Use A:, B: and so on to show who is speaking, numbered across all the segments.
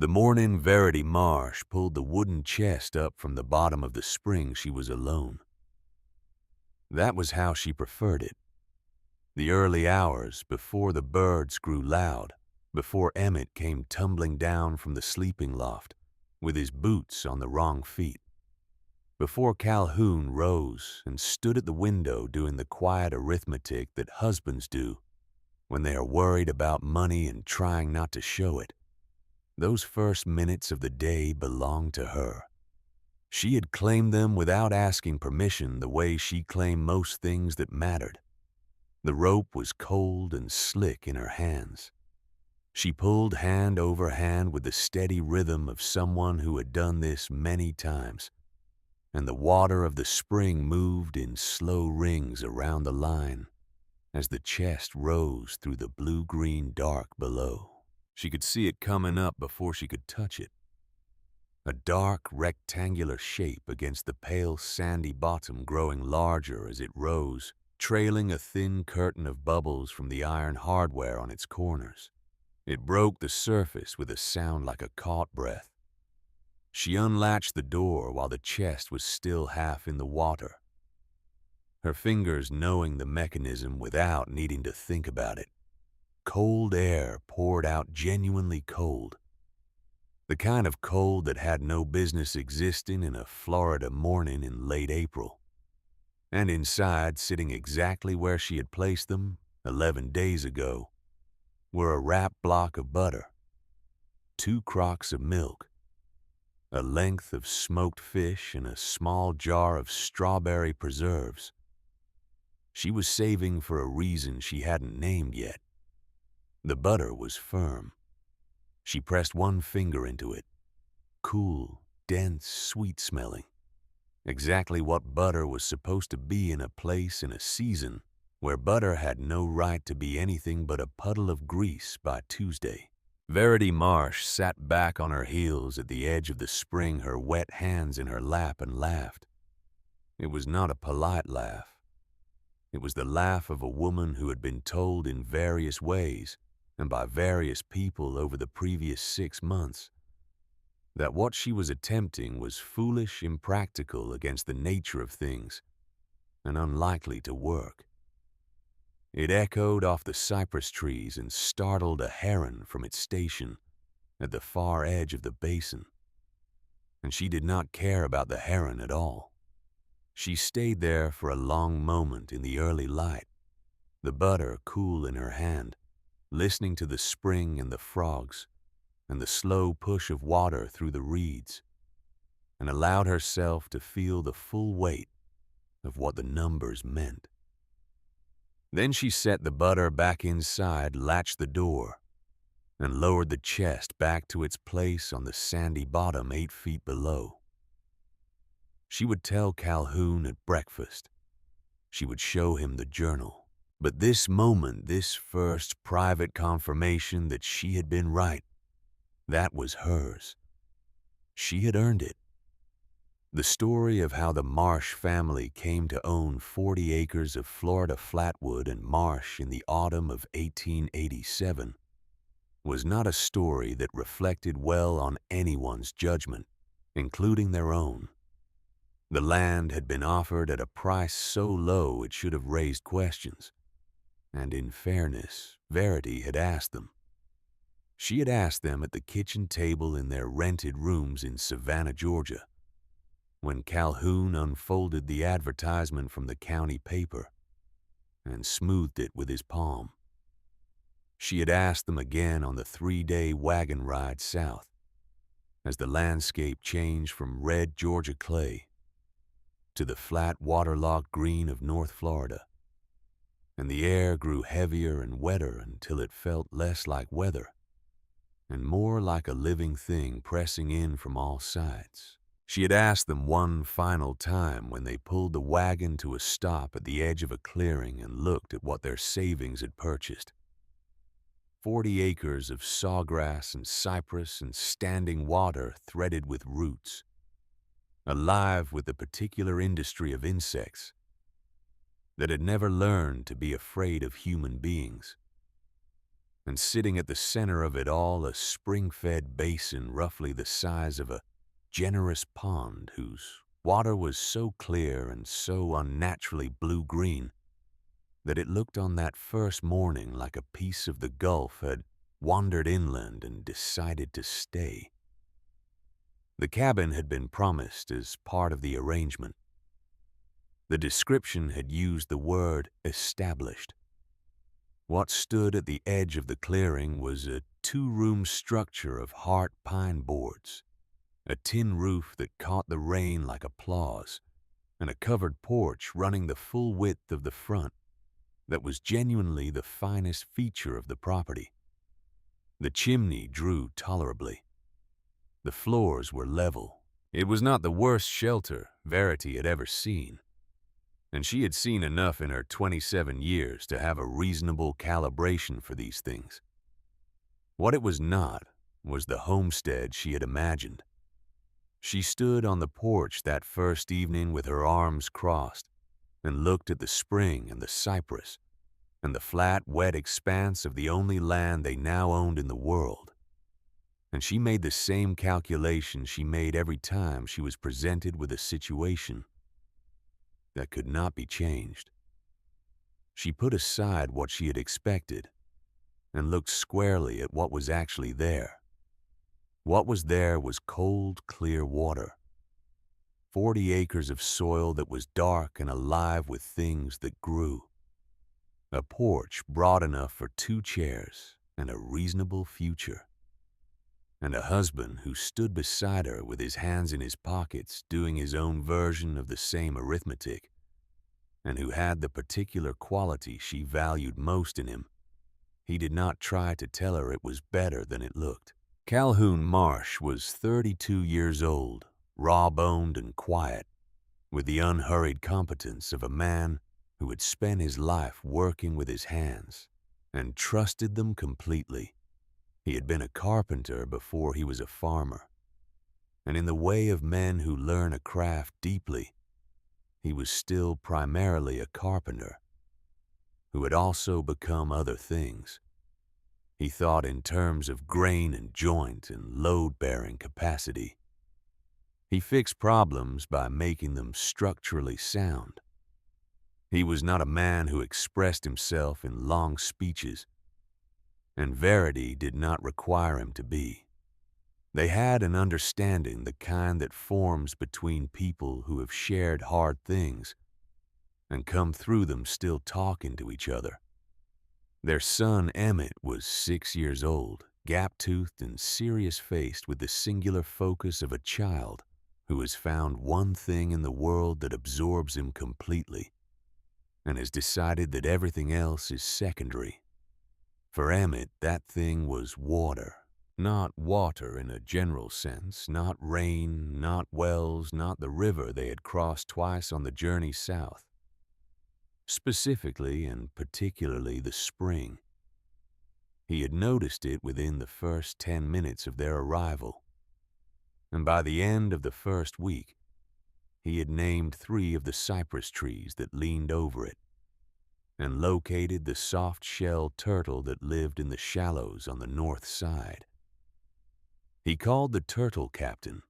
A: The morning Verity Marsh pulled the wooden chest up from the bottom of the spring, she was alone. That was how she preferred it. The early hours, before the birds grew loud, before Emmett came tumbling down from the sleeping loft, with his boots on the wrong feet, before Calhoun rose and stood at the window doing the quiet arithmetic that husbands do when they are worried about money and trying not to show it. Those first minutes of the day belonged to her. She had claimed them without asking permission, the way she claimed most things that mattered. The rope was cold and slick in her hands. She pulled hand over hand with the steady rhythm of someone who had done this many times, and the water of the spring moved in slow rings around the line as the chest rose through the blue-green dark below. She could see it coming up before she could touch it. A dark, rectangular shape against the pale, sandy bottom, growing larger as it rose, trailing a thin curtain of bubbles from the iron hardware on its corners. It broke the surface with a sound like a caught breath. She unlatched the door while the chest was still half in the water, her fingers knowing the mechanism without needing to think about it. Cold air poured out, genuinely cold. The kind of cold that had no business existing in a Florida morning in late April. And inside, sitting exactly where she had placed them 11 days ago, were a wrapped block of butter, 2 crocks of milk, a length of smoked fish, and a small jar of strawberry preserves. She was saving for a reason she hadn't named yet. The butter was firm. She pressed one finger into it. Cool, dense, sweet-smelling. Exactly what butter was supposed to be in a place in a season where butter had no right to be anything but a puddle of grease by Tuesday. Verity Marsh sat back on her heels at the edge of the spring, her wet hands in her lap, and laughed. It was not a polite laugh. It was the laugh of a woman who had been told in various ways and by various people over the previous 6 months that what she was attempting was foolish, impractical against the nature of things, and unlikely to work. It echoed off the cypress trees and startled a heron from its station at the far edge of the basin. And she did not care about the heron at all. She stayed there for a long moment in the early light, the butter cool in her hand, listening to the spring and the frogs and the slow push of water through the reeds, and allowed herself to feel the full weight of what the numbers meant. Then she set the butter back inside, latched the door, and lowered the chest back to its place on the sandy bottom 8 feet below. She would tell Calhoun at breakfast. She would show him the journal. But this moment, this first private confirmation that she had been right, that was hers. She had earned it. The story of how the Marsh family came to own 40 acres of Florida flatwood and marsh in the autumn of 1887 was not a story that reflected well on anyone's judgment, including their own. The land had been offered at a price so low it should have raised questions, and in fairness, Verity had asked them. She had asked them at the kitchen table in their rented rooms in Savannah, Georgia, when Calhoun unfolded the advertisement from the county paper and smoothed it with his palm. She had asked them again on the 3-day wagon ride south, as the landscape changed from red Georgia clay to the flat waterlogged green of North Florida, and the air grew heavier and wetter until it felt less like weather and more like a living thing pressing in from all sides. She had asked them one final time when they pulled the wagon to a stop at the edge of a clearing and looked at what their savings had purchased. 40 acres of sawgrass and cypress and standing water threaded with roots, alive with the particular industry of insects that had never learned to be afraid of human beings. and sitting at the center of it all a spring-fed basin roughly the size of a generous pond whose water was so clear and so unnaturally blue-green that it looked on that first morning like a piece of the Gulf had wandered inland and decided to stay. The cabin had been promised as part of the arrangement. The description had used the word established. What stood at the edge of the clearing was a two-room structure of heart pine boards, a tin roof that caught the rain like applause, and a covered porch running the full width of the front that was genuinely the finest feature of the property. The chimney drew tolerably. The floors were level. It was not the worst shelter Verity had ever seen, and she had seen enough in her 27 years to have a reasonable calibration for these things. What it was not was the homestead she had imagined. She stood on the porch that first evening with her arms crossed and looked at the spring and the cypress and the flat, wet expanse of the only land they now owned in the world. And she made the same calculation she made every time she was presented with a situation that could not be changed. She put aside what she had expected and looked squarely at what was actually there. What was there was cold, clear water. 40 acres of soil that was dark and alive with things that grew. A porch broad enough for 2 chairs and a reasonable future. And a husband who stood beside her with his hands in his pockets doing his own version of the same arithmetic, and who had the particular quality she valued most in him. He did not try to tell her it was better than it looked. Calhoun Marsh was 32 years old, raw-boned and quiet, with the unhurried competence of a man who had spent his life working with his hands and trusted them completely. He had been a carpenter before he was a farmer, and in the way of men who learn a craft deeply, he was still primarily a carpenter, who had also become other things. He thought in terms of grain and joint and load-bearing capacity. He fixed problems by making them structurally sound. He was not a man who expressed himself in long speeches, and Verity did not require him to be. They had an understanding, the kind that forms between people who have shared hard things and come through them still talking to each other. Their son Emmett was 6 years old, gap-toothed and serious-faced with the singular focus of a child who has found one thing in the world that absorbs him completely and has decided that everything else is secondary. For Emmett, that thing was water. Not water in a general sense, not rain, not wells, not the river they had crossed twice on the journey south. Specifically and particularly the spring. He had noticed it within the first 10 minutes of their arrival, and by the end of the first week, he had named 3 of the cypress trees that leaned over it, and located the soft-shelled turtle that lived in the shallows on the north side. He called the turtle Captain.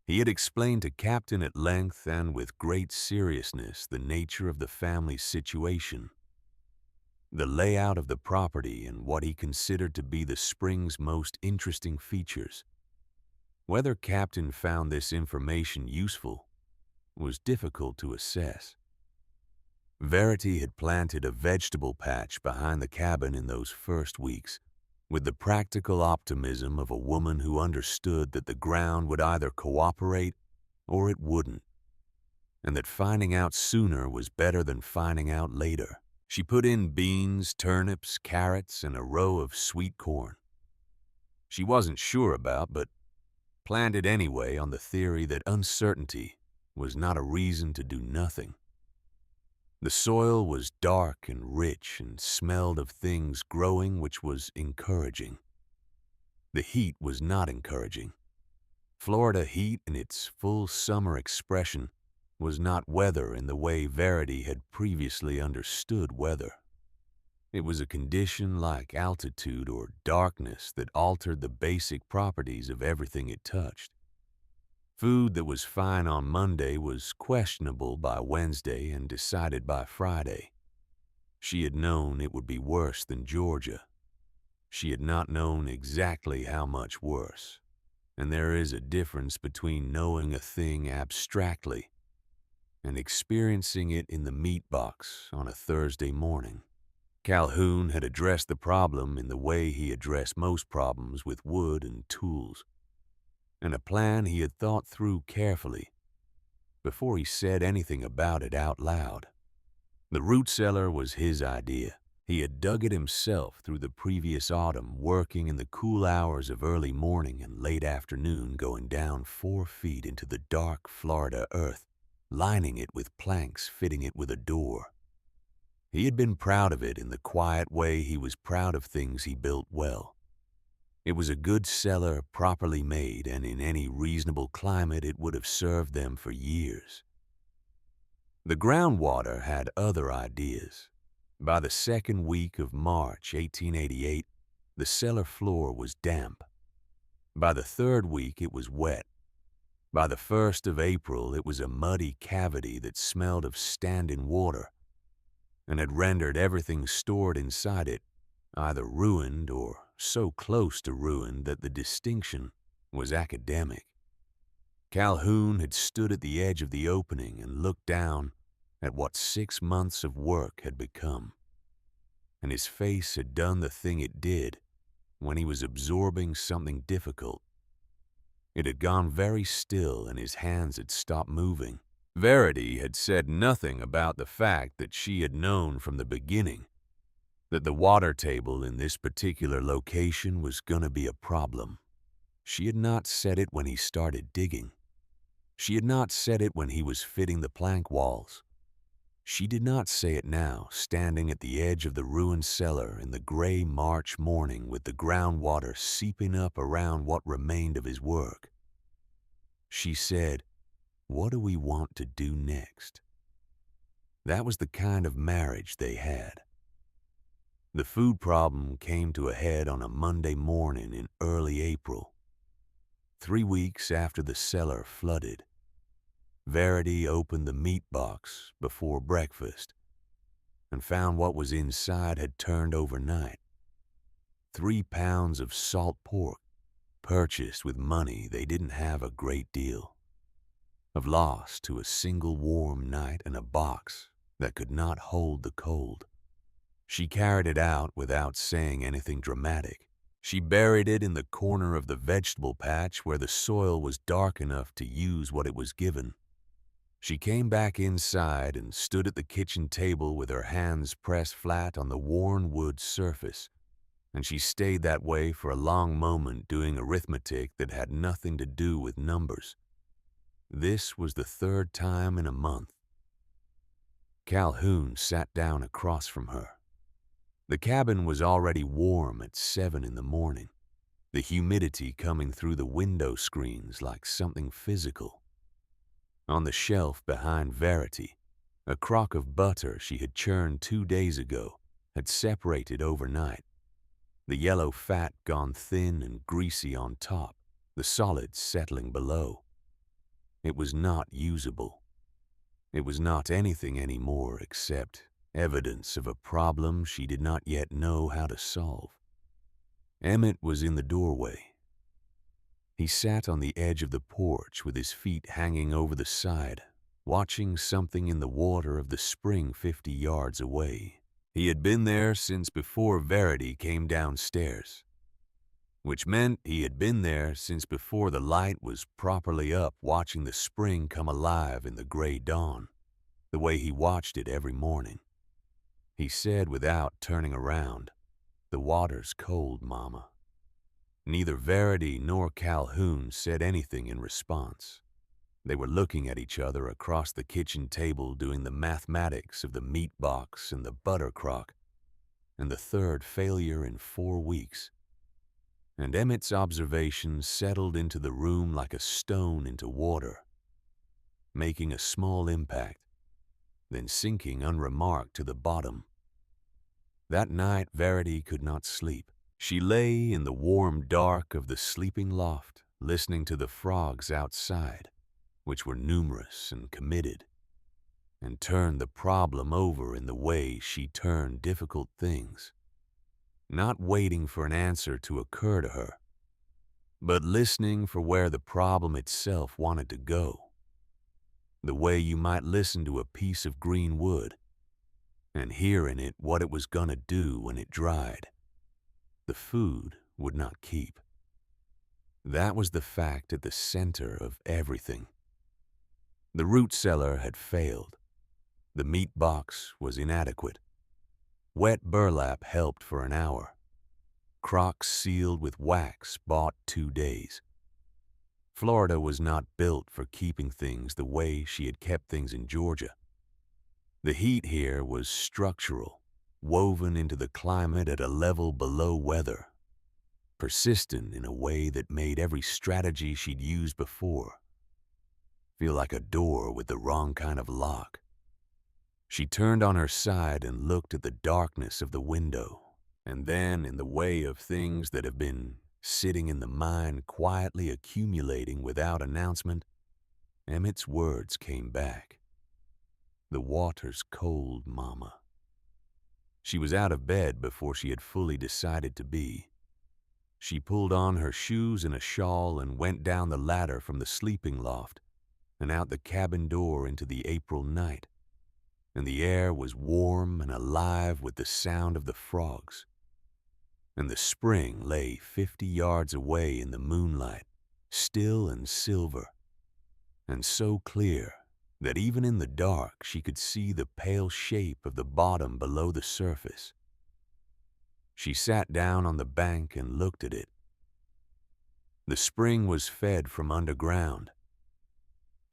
A: He had explained to Captain at length and with great seriousness the nature of the family's situation, the layout of the property and what he considered to be the spring's most interesting features. Whether Captain found this information useful was difficult to assess. Verity had planted a vegetable patch behind the cabin in those first weeks, with the practical optimism of a woman who understood that the ground would either cooperate or it wouldn't, and that finding out sooner was better than finding out later. She put in beans, turnips, carrots, and a row of sweet corn. She wasn't sure about, but planted anyway on the theory that uncertainty was not a reason to do nothing. The soil was dark and rich and smelled of things growing, which was encouraging. The heat was not encouraging. Florida heat in its full summer expression was not weather in the way Verity had previously understood weather. It was a condition like altitude or darkness that altered the basic properties of everything it touched. Food that was fine on Monday was questionable by Wednesday and decided by Friday. She had known it would be worse than Georgia. She had not known exactly how much worse. And there is a difference between knowing a thing abstractly and experiencing it in the meat box on a Thursday morning. Calhoun had addressed the problem in the way he addressed most problems with wood and tools, and a plan he had thought through carefully before he said anything about it out loud. The root cellar was his idea. He had dug it himself through the previous autumn, working in the cool hours of early morning and late afternoon, going down 4 feet into the dark Florida earth, lining it with planks, fitting it with a door. He had been proud of it in the quiet way he was proud of things he built well. It was a good cellar, properly made, and in any reasonable climate it would have served them for years. The groundwater had other ideas. By the second week of March 1888, the cellar floor was damp. By the third week, it was wet. By the 1st of April, it was a muddy cavity that smelled of standing water and had rendered everything stored inside it either ruined or so close to ruin that the distinction was academic. Calhoun had stood at the edge of the opening and looked down at what 6 months of work had become, and his face had done the thing it did when he was absorbing something difficult. It had gone very still and his hands had stopped moving. Verity had said nothing about the fact that she had known from the beginning that the water table in this particular location was going to be a problem. She had not said it when he started digging. She had not said it when he was fitting the plank walls. She did not say it now, standing at the edge of the ruined cellar in the gray March morning with the groundwater seeping up around what remained of his work. She said, "What do we want to do next?" That was the kind of marriage they had. The food problem came to a head on a Monday morning in early April, 3 weeks after the cellar flooded. Verity opened the meat box before breakfast and found what was inside had turned overnight. 3 pounds of salt pork, purchased with money they didn't have a great deal of, loss to a single warm night, and a box that could not hold the cold. She carried it out without saying anything dramatic. She buried it in the corner of the vegetable patch where the soil was dark enough to use what it was given. She came back inside and stood at the kitchen table with her hands pressed flat on the worn wood surface, and she stayed that way for a long moment doing arithmetic that had nothing to do with numbers. This was the 3rd time in a month. Calhoun sat down across from her. The cabin was already warm at 7 in the morning, the humidity coming through the window screens like something physical. On the shelf behind Verity, a crock of butter she had churned 2 days ago had separated overnight, the yellow fat gone thin and greasy on top, the solids settling below. It was not usable. It was not anything anymore except evidence of a problem she did not yet know how to solve. Emmett was in the doorway. He sat on the edge of the porch with his feet hanging over the side, watching something in the water of the spring 50 yards away. He had been there since before Verity came downstairs, which meant he had been there since before the light was properly up, watching the spring come alive in the gray dawn, the way he watched it every morning. He said without turning around, "The water's cold, Mama." Neither Verity nor Calhoun said anything in response. They were looking at each other across the kitchen table doing the mathematics of the meat box and the butter crock and the 3rd failure in 4 weeks. And Emmett's observations settled into the room like a stone into water, making a small impact, then sinking unremarked to the bottom. That night Verity could not sleep. She lay in the warm dark of the sleeping loft, listening to the frogs outside, which were numerous and committed, and turned the problem over in the way she turned difficult things, not waiting for an answer to occur to her, but listening for where the problem itself wanted to go, the way you might listen to a piece of green wood and hear in it what it was gonna do when it dried. The food would not keep. That was the fact at the center of everything. The root cellar had failed. The meat box was inadequate. Wet burlap helped for an hour. Crocks sealed with wax bought 2 days. Florida was not built for keeping things the way she had kept things in Georgia. The heat here was structural, woven into the climate at a level below weather, persistent in a way that made every strategy she'd used before feel like a door with the wrong kind of lock. She turned on her side and looked at the darkness of the window, and then, in the way of things that have been sitting in the mind quietly accumulating without announcement, Emmett's words came back. The water's cold, Mama. She was out of bed before she had fully decided to be. She pulled on her shoes and a shawl and went down the ladder from the sleeping loft and out the cabin door into the April night, and the air was warm and alive with the sound of the frogs, and the spring lay 50 yards away in the moonlight, still and silver, and so clear that even in the dark she could see the pale shape of the bottom below the surface. She sat down on the bank and looked at it. The spring was fed from underground.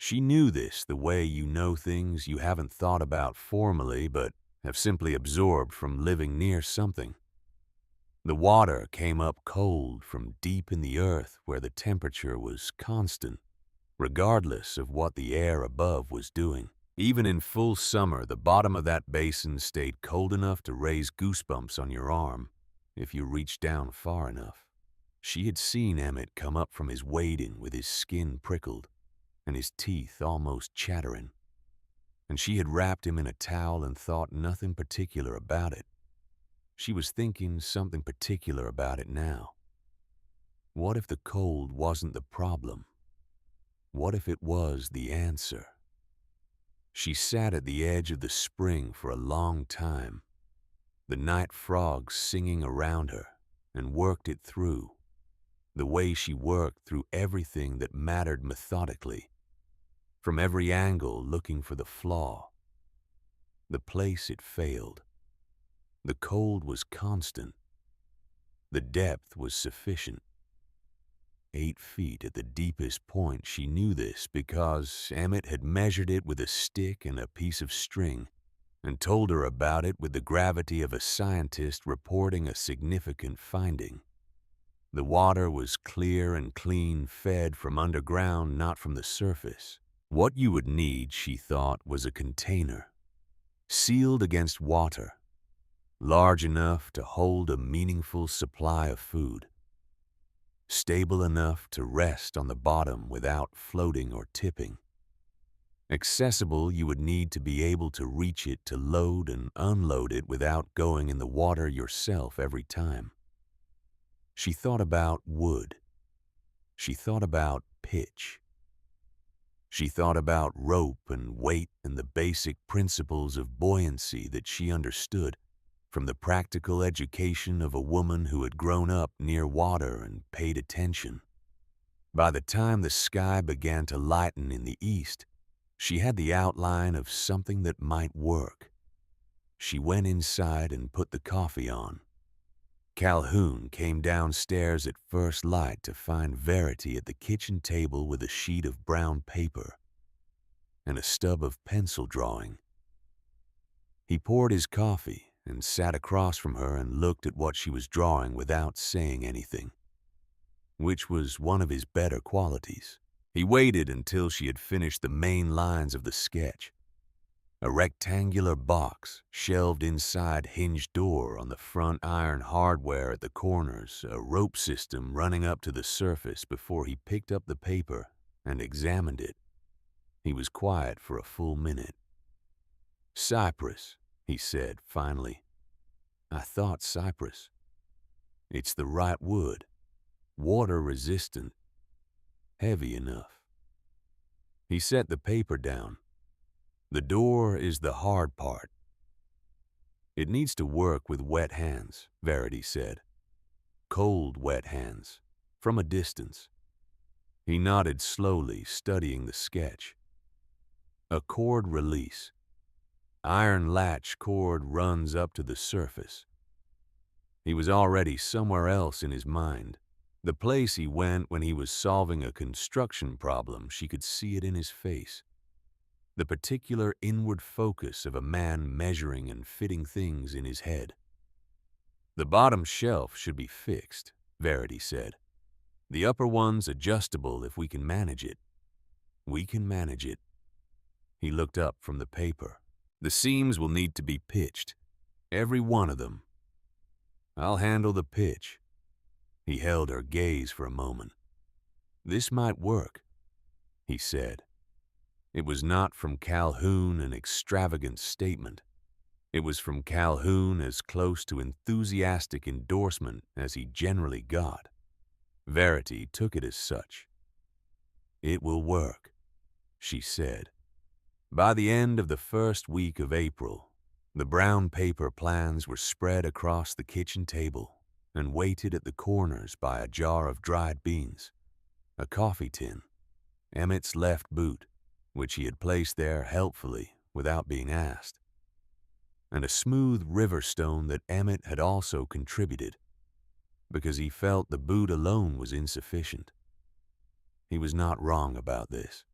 A: She knew this the way you know things you haven't thought about formally but have simply absorbed from living near something. The water came up cold from deep in the earth where the temperature was constant, regardless of what the air above was doing. Even in full summer, the bottom of that basin stayed cold enough to raise goosebumps on your arm if you reached down far enough. She had seen Emmett come up from his wading with his skin prickled and his teeth almost chattering, and she had wrapped him in a towel and thought nothing particular about it. She was thinking something particular about it now. What if the cold wasn't the problem? What if it was the answer? She sat at the edge of the spring for a long time, the night frogs singing around her, and worked it through, the way she worked through everything that mattered methodically, from every angle looking for the flaw. The place it failed. The cold was constant. The depth was sufficient. 8 feet at the deepest point. She knew this because Emmett had measured it with a stick and a piece of string and told her about it with the gravity of a scientist reporting a significant finding. The water was clear and clean, fed from underground, not from the surface. What you would need, she thought, was a container, sealed against water, large enough to hold a meaningful supply of food, stable enough to rest on the bottom without floating or tipping. Accessible, you would need to be able to reach it to load and unload it without going in the water yourself every time. She thought about wood. She thought about pitch. She thought about rope and weight and the basic principles of buoyancy that she understood from the practical education of a woman who had grown up near water and paid attention. By the time the sky began to lighten in the east, she had the outline of something that might work. She went inside and put the coffee on. Calhoun came downstairs at first light to find Verity at the kitchen table with a sheet of brown paper and a stub of pencil drawing. He poured his coffee and sat across from her and looked at what she was drawing without saying anything, which was one of his better qualities. He waited until she had finished the main lines of the sketch. A rectangular box shelved inside hinged door on the front, iron hardware at the corners, a rope system running up to the surface before he picked up the paper and examined it. He was quiet for a full minute. "Cypress," he said finally. "I thought cypress. It's the right wood, water resistant, heavy enough." He set the paper down. "The door is the hard part. It needs to work with wet hands," Verity said. "Cold, wet hands, from a distance." He nodded slowly, studying the sketch. "A cord release. Iron latch cord runs up to the surface." He was already somewhere else in his mind. The place he went when he was solving a construction problem, she could see it in his face. The particular inward focus of a man measuring and fitting things in his head. "The bottom shelf should be fixed," Verity said. "The upper one's adjustable if we can manage it." "We can manage it." He looked up from the paper. "The seams will need to be pitched, every one of them." "I'll handle the pitch." He held her gaze for a moment. "This might work," he said. It was not from Calhoun an extravagant statement. It was from Calhoun as close to enthusiastic endorsement as he generally got. Verity took it as such. "It will work," she said. By the end of the first week of April, the brown paper plans were spread across the kitchen table and weighted at the corners by a jar of dried beans, a coffee tin, Emmett's left boot, which he had placed there helpfully without being asked, and a smooth river stone that Emmett had also contributed, because he felt the boot alone was insufficient. He was not wrong about this.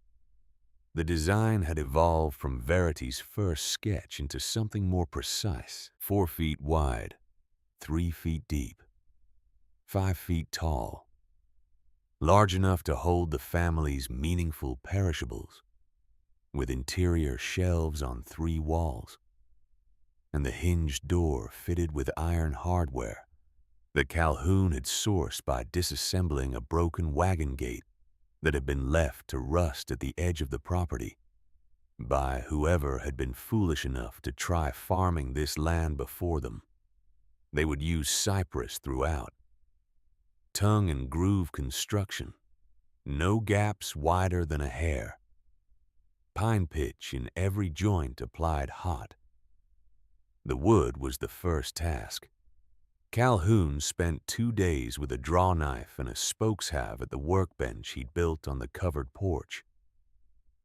A: The design had evolved from Verity's first sketch into something more precise, 4 feet wide, 3 feet deep, 5 feet tall, large enough to hold the family's meaningful perishables, with interior shelves on 3 walls, and the hinged door fitted with iron hardware that Calhoun had sourced by disassembling a broken wagon gate that had been left to rust at the edge of the property by whoever had been foolish enough to try farming this land before them. They would use cypress throughout. Tongue and groove construction, no gaps wider than a hair. Pine pitch in every joint applied hot. The wood was the first task. Calhoun spent 2 days with a draw knife and a spokeshalve at the workbench he'd built on the covered porch,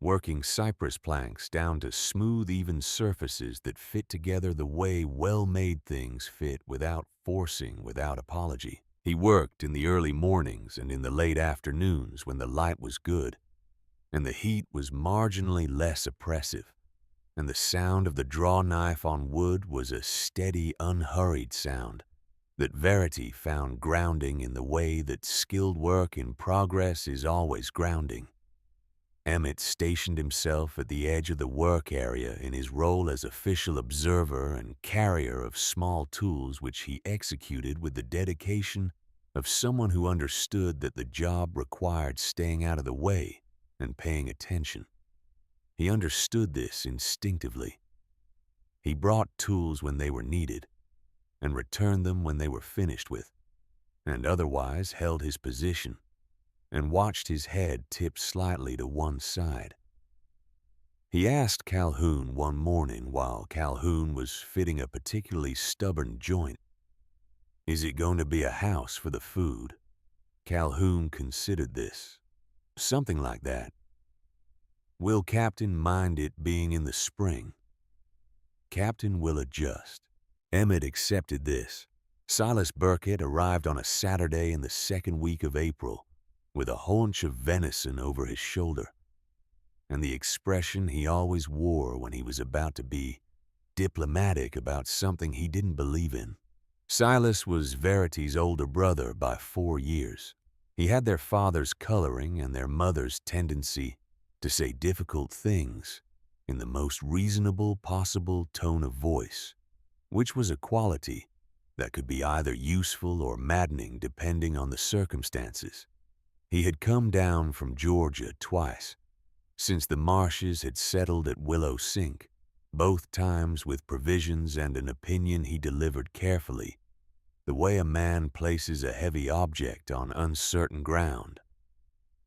A: working cypress planks down to smooth, even surfaces that fit together the way well-made things fit without forcing, without apology. He worked in the early mornings and in the late afternoons when the light was good, and the heat was marginally less oppressive, and the sound of the draw knife on wood was a steady, unhurried sound that Verity found grounding in the way that skilled work in progress is always grounding. Emmett stationed himself at the edge of the work area in his role as official observer and carrier of small tools which he executed with the dedication of someone who understood that the job required staying out of the way and paying attention. He understood this instinctively. He brought tools when they were needed and returned them when they were finished with, and otherwise held his position and watched his head tip slightly to one side. He asked Calhoun one morning while Calhoun was fitting a particularly stubborn joint, "Is it going to be a house for the food?" Calhoun considered this. "Something like that." "Will Captain mind it being in the spring?" "Captain will adjust." Emmett accepted this. Silas Burkett arrived on a Saturday in the second week of April with a haunch of venison over his shoulder, and the expression he always wore when he was about to be diplomatic about something he didn't believe in. Silas was Verity's older brother by 4 years. He had their father's coloring and their mother's tendency to say difficult things in the most reasonable possible tone of voice, which was a quality that could be either useful or maddening depending on the circumstances. He had come down from Georgia twice, since the Marshes had settled at Willow Sink, both times with provisions and an opinion he delivered carefully, the way a man places a heavy object on uncertain ground.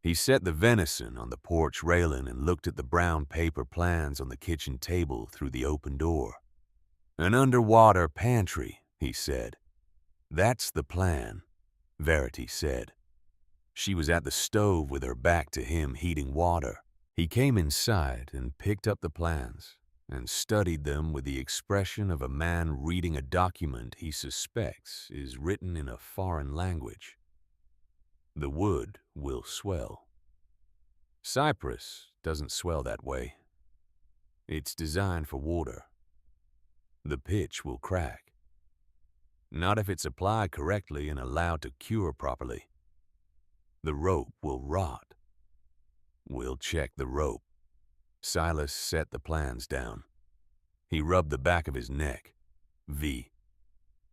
A: He set the venison on the porch railing and looked at the brown paper plans on the kitchen table through the open door. "An underwater pantry," he said. "That's the plan," Verity said. She was at the stove with her back to him, heating water. He came inside and picked up the plans and studied them with the expression of a man reading a document he suspects is written in a foreign language. "The wood will swell. Cypress doesn't swell that way. It's designed for water. The pitch will crack. Not if it's applied correctly and allowed to cure properly. The rope will rot. We'll check the rope." Silas set the plans down. He rubbed the back of his neck.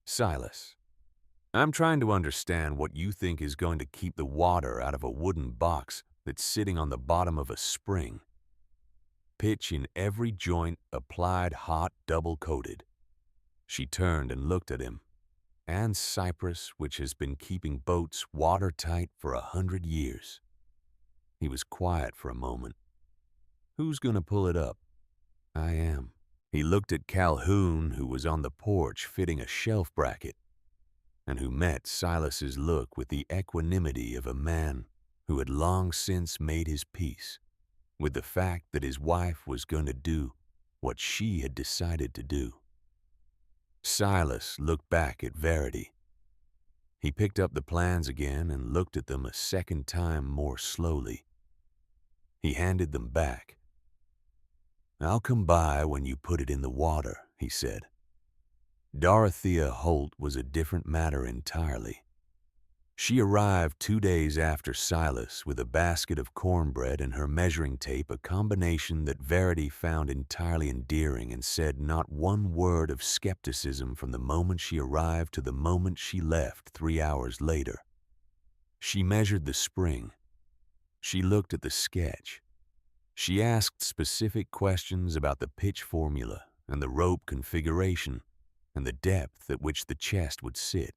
A: "Silas, I'm trying to understand what you think is going to keep the water out of a wooden box that's sitting on the bottom of a spring. Pitch in every joint, applied hot, double-coated." She turned and looked at him. "And cypress, which has been keeping boats watertight for 100 years. He was quiet for a moment. "Who's going to pull it up?" "I am." He looked at Calhoun, who was on the porch fitting a shelf bracket, and who met Silas's look with the equanimity of a man who had long since made his peace with the fact that his wife was going to do what she had decided to do. Silas looked back at Verity. He picked up the plans again and looked at them a second time more slowly. He handed them back. "I'll come by when you put it in the water," he said. Dorothea Holt was a different matter entirely. She arrived 2 days after Silas with a basket of cornbread and her measuring tape, a combination that Verity found entirely endearing, and said not one word of skepticism from the moment she arrived to the moment she left 3 hours later. She measured the spring. She looked at the sketch. She asked specific questions about the pitch formula and the rope configuration and the depth at which the chest would sit.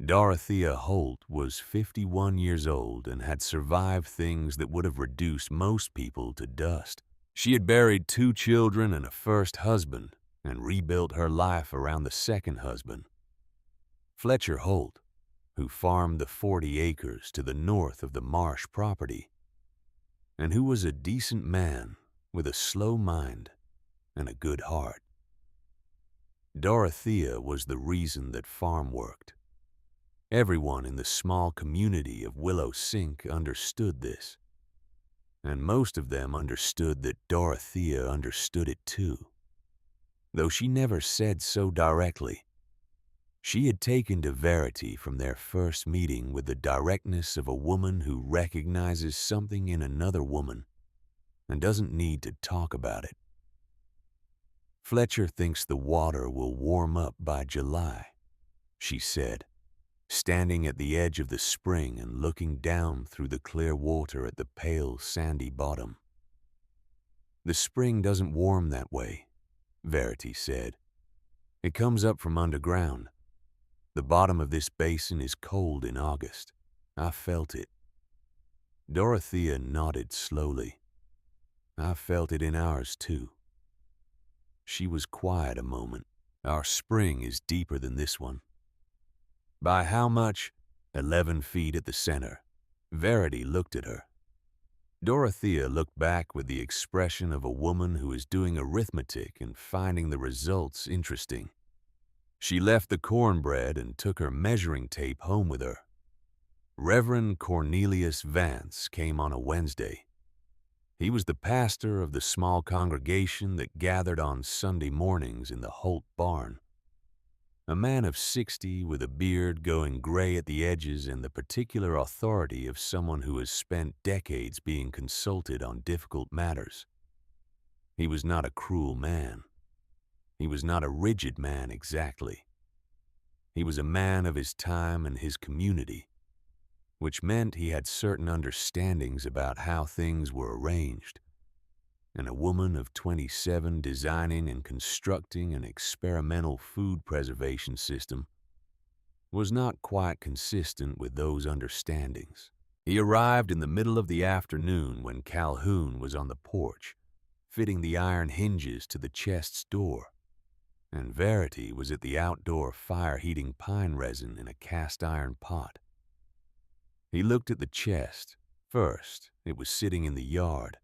A: Dorothea Holt was 51 years old and had survived things that would have reduced most people to dust. She had buried 2 children and a first husband and rebuilt her life around the second husband. Fletcher Holt, who farmed the 40 acres to the north of the Marsh property, and who was a decent man with a slow mind and a good heart. Dorothea was the reason that farm worked. Everyone in the small community of Willow Sink understood this, and most of them understood that Dorothea understood it too. Though she never said so directly, she had taken to Verity from their first meeting with the directness of a woman who recognizes something in another woman and doesn't need to talk about it. "Fletcher thinks the water will warm up by July," she said, standing at the edge of the spring and looking down through the clear water at the pale, sandy bottom. "The spring doesn't warm that way," Verity said. "It comes up from underground. The bottom of this basin is cold in August. I felt it." Dorothea nodded slowly. "I felt it in ours, too." She was quiet a moment. "Our spring is deeper than this one." "By how much?" 11 feet at the center. Verity looked at her. Dorothea looked back with the expression of a woman who is doing arithmetic and finding the results interesting. She left the cornbread and took her measuring tape home with her. Reverend Cornelius Vance came on a Wednesday. He was the pastor of the small congregation that gathered on Sunday mornings in the Holt barn. A man of 60 with a beard going gray at the edges and the particular authority of someone who has spent decades being consulted on difficult matters. He was not a cruel man. He was not a rigid man exactly. He was a man of his time and his community, which meant he had certain understandings about how things were arranged. And a woman of 27 designing and constructing an experimental food preservation system was not quite consistent with those understandings. He arrived in the middle of the afternoon when Calhoun was on the porch, fitting the iron hinges to the chest's door, and Verity was at the outdoor fire heating pine resin in a cast iron pot. He looked at the chest. First, it was sitting in the yard,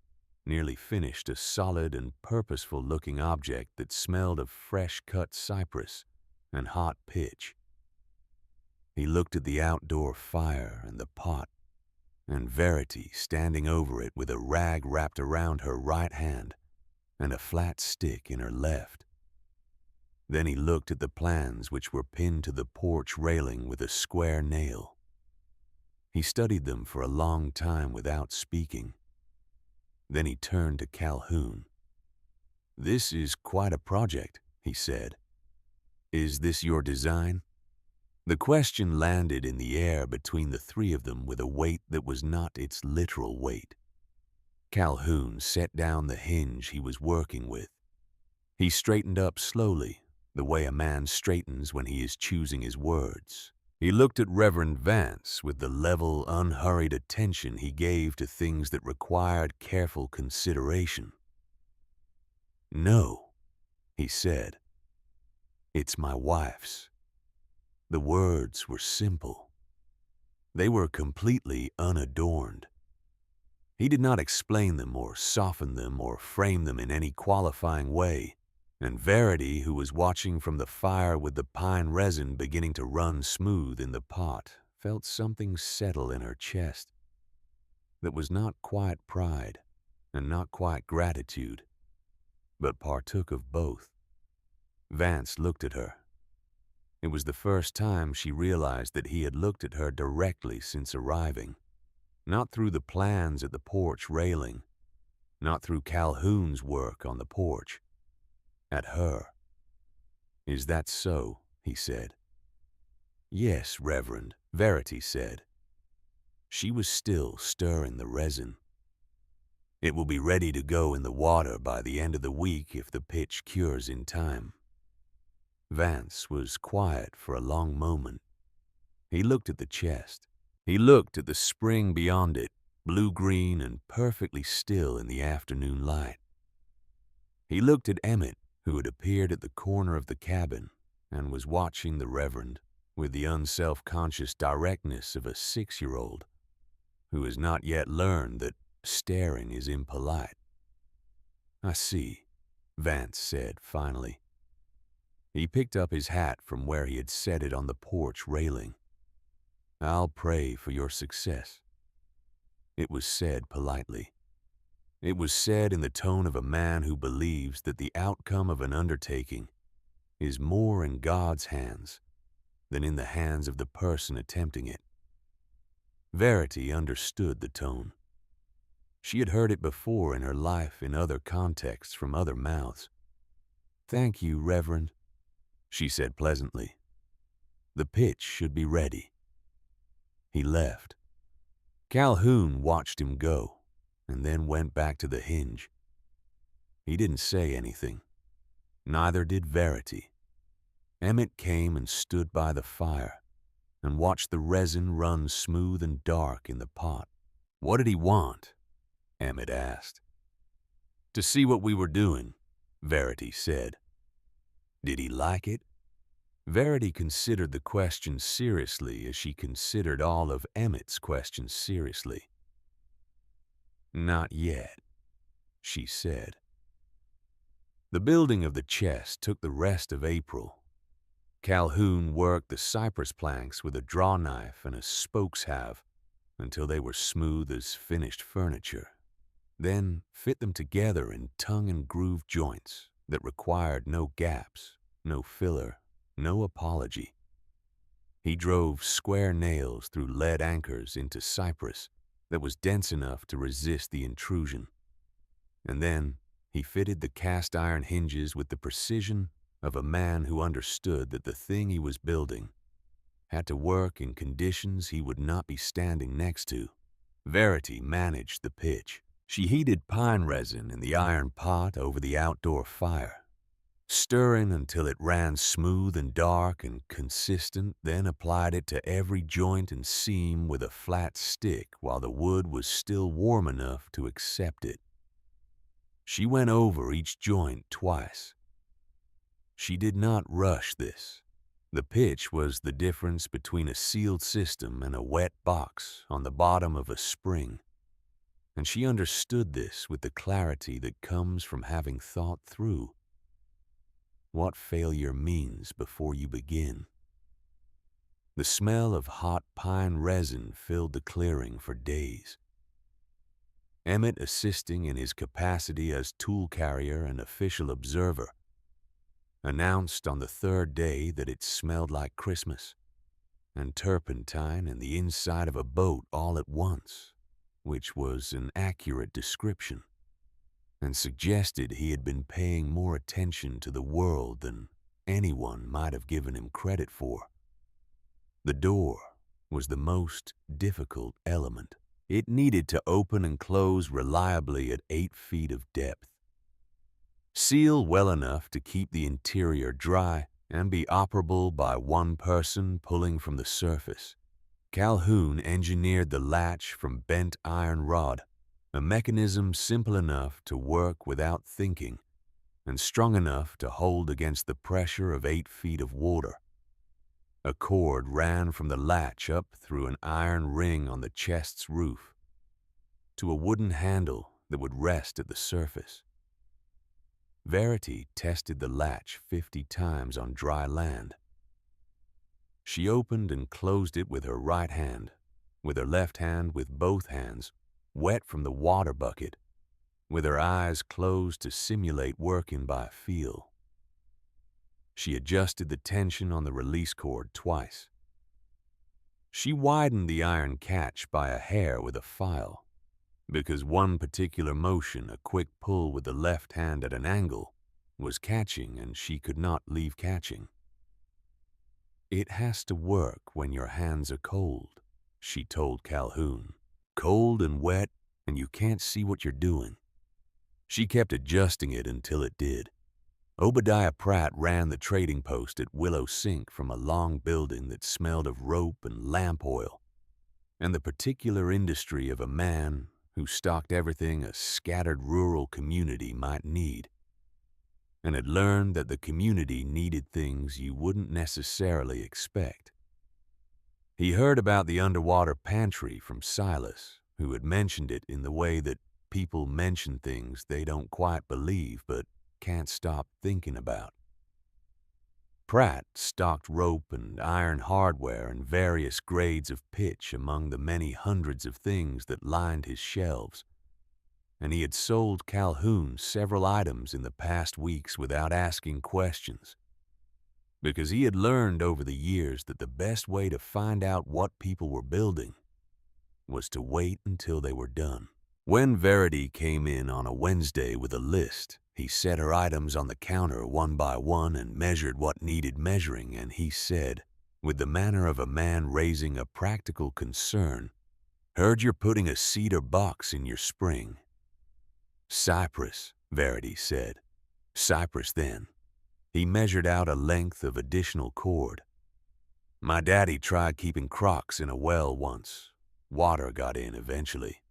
A: nearly finished, a solid and purposeful-looking object that smelled of fresh-cut cypress and hot pitch. He looked at the outdoor fire and the pot, and Verity standing over it with a rag wrapped around her right hand and a flat stick in her left. Then he looked at the plans which were pinned to the porch railing with a square nail. He studied them for a long time without speaking. Then he turned to Calhoun. "This is quite a project," he said. "Is this your design?" The question landed in the air between the three of them with a weight that was not its literal weight. Calhoun set down the hinge he was working with. He straightened up slowly, the way a man straightens when he is choosing his words. He looked at Reverend Vance with the level, unhurried attention he gave to things that required careful consideration. "No," he said. "It's my wife's." The words were simple. They were completely unadorned. He did not explain them or soften them or frame them in any qualifying way, and Verity, who was watching from the fire with the pine resin beginning to run smooth in the pot, felt something settle in her chest that was not quite pride and not quite gratitude, but partook of both. Vance looked at her. It was the first time she realized that he had looked at her directly since arriving, not through the plans at the porch railing, not through Calhoun's work on the porch, at her. "Is that so?" he said. "Yes, Reverend," Verity said. She was still stirring the resin. "It will be ready to go in the water by the end of the week if the pitch cures in time." Vance was quiet for a long moment. He looked at the chest. He looked at the spring beyond it, blue-green and perfectly still in the afternoon light. He looked at Emmett, who had appeared at the corner of the cabin and was watching the Reverend with the unself-conscious directness of a 6-year-old who has not yet learned that staring is impolite. "I see," Vance said finally. He picked up his hat from where he had set it on the porch railing. "I'll pray for your success." It was said politely. It was said in the tone of a man who believes that the outcome of an undertaking is more in God's hands than in the hands of the person attempting it. Verity understood the tone. She had heard it before in her life in other contexts from other mouths. "Thank you, Reverend," she said pleasantly. "The pitch should be ready." He left. Calhoun watched him go and then went back to the hinge. He didn't say anything. Neither did Verity. Emmett came and stood by the fire and watched the resin run smooth and dark in the pot. "What did he want?" Emmett asked. "To see what we were doing," Verity said. "Did he like it?" Verity considered the question seriously as she considered all of Emmett's questions seriously. "Not yet," she said. The building of the chest took the rest of April. Calhoun worked the cypress planks with a draw knife and a spokes halve until they were smooth as finished furniture, then fit them together in tongue and groove joints that required no gaps, no filler, no apology. He drove square nails through lead anchors into cypress that was dense enough to resist the intrusion. And then, He fitted the cast iron hinges with the precision of a man who understood that the thing he was building had to work in conditions he would not be standing next to. Verity managed the pitch. She heated pine resin in the iron pot over the outdoor fire, stirring until it ran smooth and dark and consistent, then applied it to every joint and seam with a flat stick while the wood was still warm enough to accept it. She went over each joint twice. She did not rush this. The pitch was the difference between a sealed system and a wet box on the bottom of a spring, and she understood this with the clarity that comes from having thought through what failure means before you begin. The smell of hot pine resin filled the clearing for days. Emmett, assisting in his capacity as tool carrier and official observer, announced on the third day that it smelled like Christmas and turpentine and the inside of a boat all at once, which was an accurate description, and suggested he had been paying more attention to the world than anyone might have given him credit for. The door was the most difficult element. It needed to open and close reliably at 8 feet of depth, seal well enough to keep the interior dry, and be operable by one person pulling from the surface. Calhoun engineered the latch from bent iron rod, a mechanism simple enough to work without thinking and strong enough to hold against the pressure of 8 feet of water. A cord ran from the latch up through an iron ring on the chest's roof to a wooden handle that would rest at the surface. Verity tested the latch 50 times on dry land. She opened and closed it with her right hand, with her left hand with both hands, wet from the water bucket, with her eyes closed to simulate working by feel. She adjusted the tension on the release cord twice. She widened the iron catch by a hair with a file, because one particular motion, a quick pull with the left hand at an angle, was catching and she could not leave catching. "It has to work when your hands are cold," she told Calhoun. "Cold and wet, and you can't see what you're doing." She kept adjusting it until it did. Obadiah Pratt ran the trading post at Willow Sink from a long building that smelled of rope and lamp oil, and the particular industry of a man who stocked everything a scattered rural community might need, and had learned that the community needed things you wouldn't necessarily expect. He heard about the underwater pantry from Silas, who had mentioned it in the way that people mention things they don't quite believe but can't stop thinking about. Pratt stocked rope and iron hardware and various grades of pitch among the many hundreds of things that lined his shelves, and he had sold Calhoun several items in the past weeks without asking questions, because he had learned over the years that the best way to find out what people were building was to wait until they were done. When Verity came in on a Wednesday with a list, he set her items on the counter one by one and measured what needed measuring, and he said, with the manner of a man raising a practical concern, "Heard you're putting a cedar box in your spring." "Cypress," Verity said. "Cypress then." He measured out a length of additional cord. "My daddy tried keeping crocs in a well once. Water got in eventually."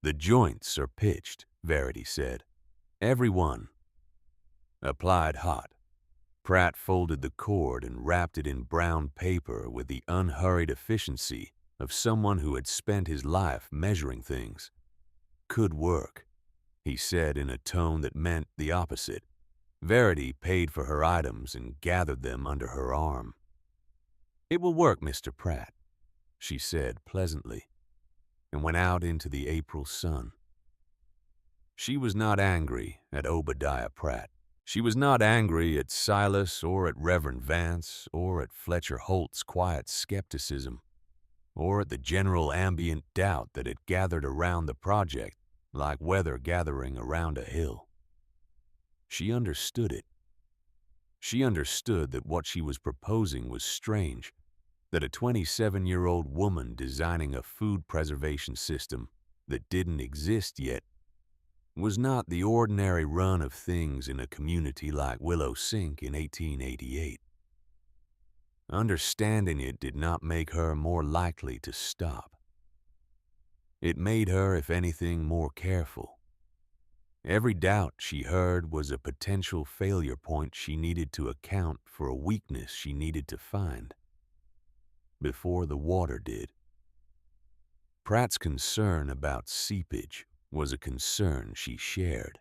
A: "The joints are pitched," Verity said. "Every one." Applied hot. Pratt folded the cord and wrapped it in brown paper with the unhurried efficiency of someone who had spent his life measuring things. "Could work," he said in a tone that meant the opposite. Verity paid for her items and gathered them under her arm. "It will work, Mr. Pratt," she said pleasantly, and went out into the April sun. She was not angry at Obadiah Pratt. She was not angry at Silas or at Reverend Vance or at Fletcher Holt's quiet skepticism or at the general ambient doubt that had gathered around the project like weather gathering around a hill. She understood it. She understood that what she was proposing was strange, that a 27-year-old woman designing a food preservation system that didn't exist yet was not the ordinary run of things in a community like Willow Sink in 1888. Understanding it did not make her more likely to stop. It made her, if anything, more careful. Every doubt she heard was a potential failure point she needed to account for, a weakness she needed to find before the water did. Pratt's concern about seepage was a concern she shared.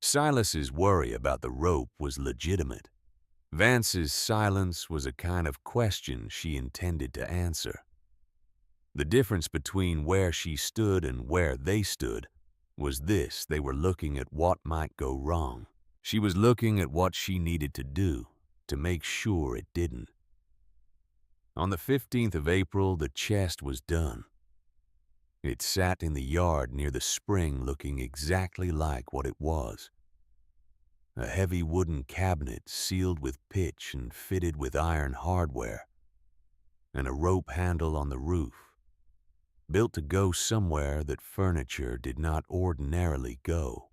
A: Silas's worry about the rope was legitimate. Vance's silence was a kind of question she intended to answer. The difference between where she stood and where they stood was this: they were looking at what might go wrong. She was looking at what she needed to do to make sure it didn't. On the 15th of April, the chest was done. It sat in the yard near the spring, looking exactly like what it was. A heavy wooden cabinet sealed with pitch and fitted with iron hardware, and a rope handle on the roof, built to go somewhere that furniture did not ordinarily go.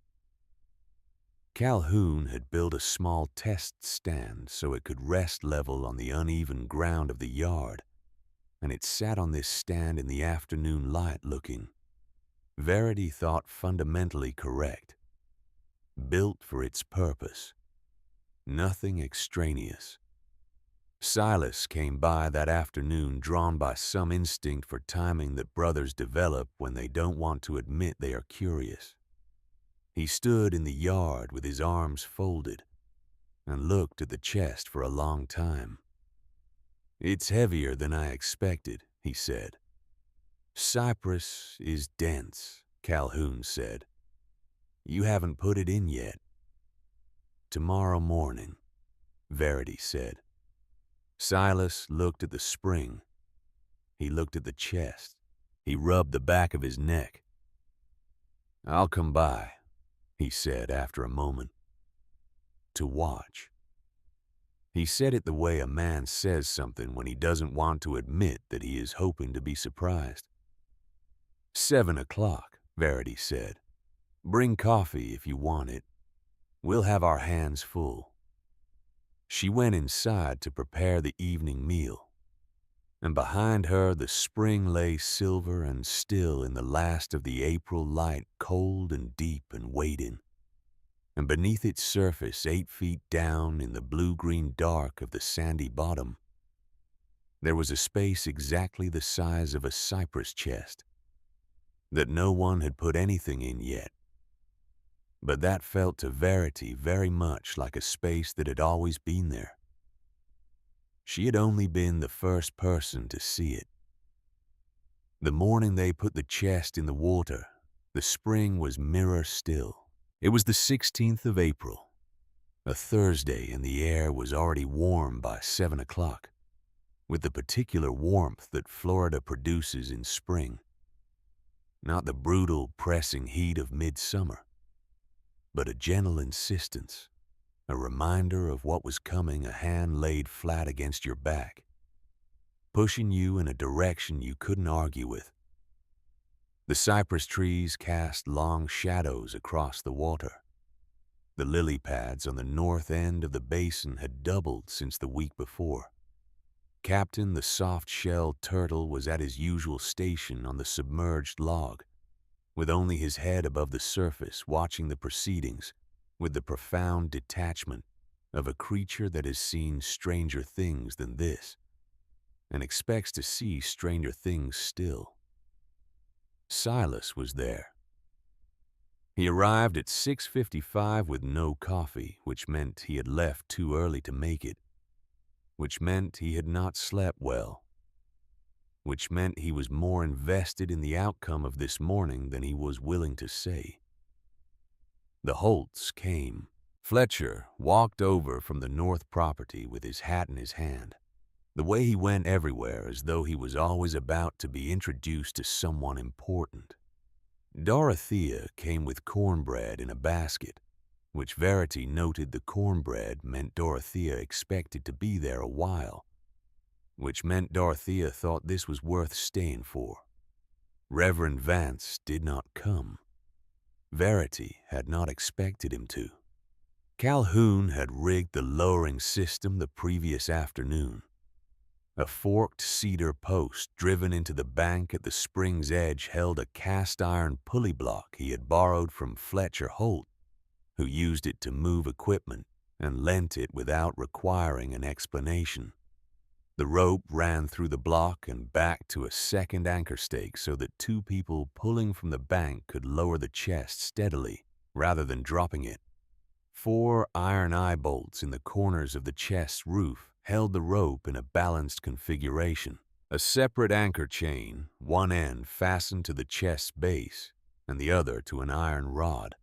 A: Calhoun had built a small test stand so it could rest level on the uneven ground of the yard, and it sat on this stand in the afternoon light, looking, Verity thought, fundamentally correct. Built for its purpose. Nothing extraneous. Silas came by that afternoon, drawn by some instinct for timing that brothers develop when they don't want to admit they are curious. He stood in the yard with his arms folded and looked at the chest for a long time. "It's heavier than I expected," he said. "Cypress is dense," Calhoun said. "You haven't put it in yet." "Tomorrow morning," Verity said. Silas looked at the spring. He looked at the chest. He rubbed the back of his neck. "I'll come by," he said after a moment. "To watch." He said it the way a man says something when he doesn't want to admit that he is hoping to be surprised. 7 o'clock, Verity said. "Bring coffee if you want it. We'll have our hands full." She went inside to prepare the evening meal, and behind her the spring lay silver and still in the last of the April light, cold and deep and waiting. And beneath its surface, 8 feet down in the blue-green dark of the sandy bottom, there was a space exactly the size of a cypress chest that no one had put anything in yet. But that felt to Verity very much like a space that had always been there. She had only been the first person to see it. The morning they put the chest in the water, the spring was mirror still. It was the 16th of April, a Thursday, and the air was already warm by 7 o'clock, with the particular warmth that Florida produces in spring. Not the brutal, pressing heat of midsummer, but a gentle insistence, a reminder of what was coming, a hand laid flat against your back, pushing you in a direction you couldn't argue with. The cypress trees cast long shadows across the water. The lily pads on the north end of the basin had doubled since the week before. Captain, the soft-shelled turtle, was at his usual station on the submerged log, with only his head above the surface, watching the proceedings with the profound detachment of a creature that has seen stranger things than this and expects to see stranger things still. Silas was there. He arrived at 6:55 with no coffee, which meant he had left too early to make it, which meant he had not slept well, which meant he was more invested in the outcome of this morning than he was willing to say. The Holts came. Fletcher walked over from the north property with his hat in his hand, the way he went everywhere, as though he was always about to be introduced to someone important. Dorothea came with cornbread in a basket, which Verity noted the cornbread meant Dorothea expected to be there a while, which meant Dorothea thought this was worth staying for. Reverend Vance did not come. Verity had not expected him to. Calhoun had rigged the lowering system the previous afternoon. A forked cedar post driven into the bank at the spring's edge held a cast-iron pulley block he had borrowed from Fletcher Holt, who used it to move equipment and lent it without requiring an explanation. The rope ran through the block and back to a second anchor stake so that two people pulling from the bank could lower the chest steadily rather than dropping it. 4 iron eye bolts in the corners of the chest's roof held the rope in a balanced configuration. A separate anchor chain, one end fastened to the chest's base and the other to an iron rod.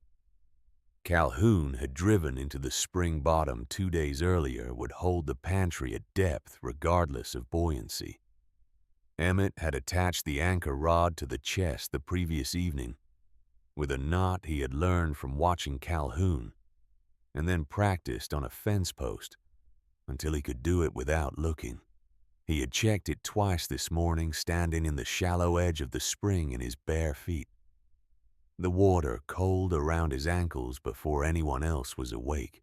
A: Calhoun had driven into the spring bottom 2 days earlier would hold the pantry at depth regardless of buoyancy. Emmett had attached the anchor rod to the chest the previous evening with a knot he had learned from watching Calhoun, and then practiced on a fence post until he could do it without looking. He had checked it twice this morning, standing in the shallow edge of the spring in his bare feet, the water cold around his ankles before anyone else was awake.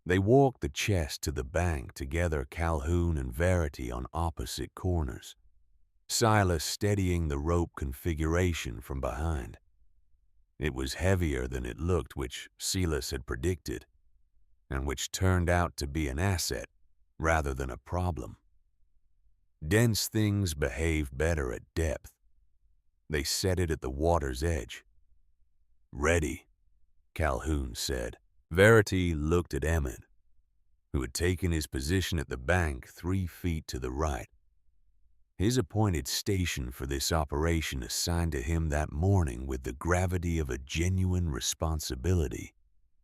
A: They walked the chest to the bank together, Calhoun and Verity on opposite corners, Silas steadying the rope configuration from behind. It was heavier than it looked, which Silas had predicted, and which turned out to be an asset rather than a problem. Dense things behave better at depth. They set it at the water's edge. "Ready," Calhoun said. Verity looked at Emmett, who had taken his position at the bank 3 feet to the right. His appointed station for this operation assigned to him that morning with the gravity of a genuine responsibility.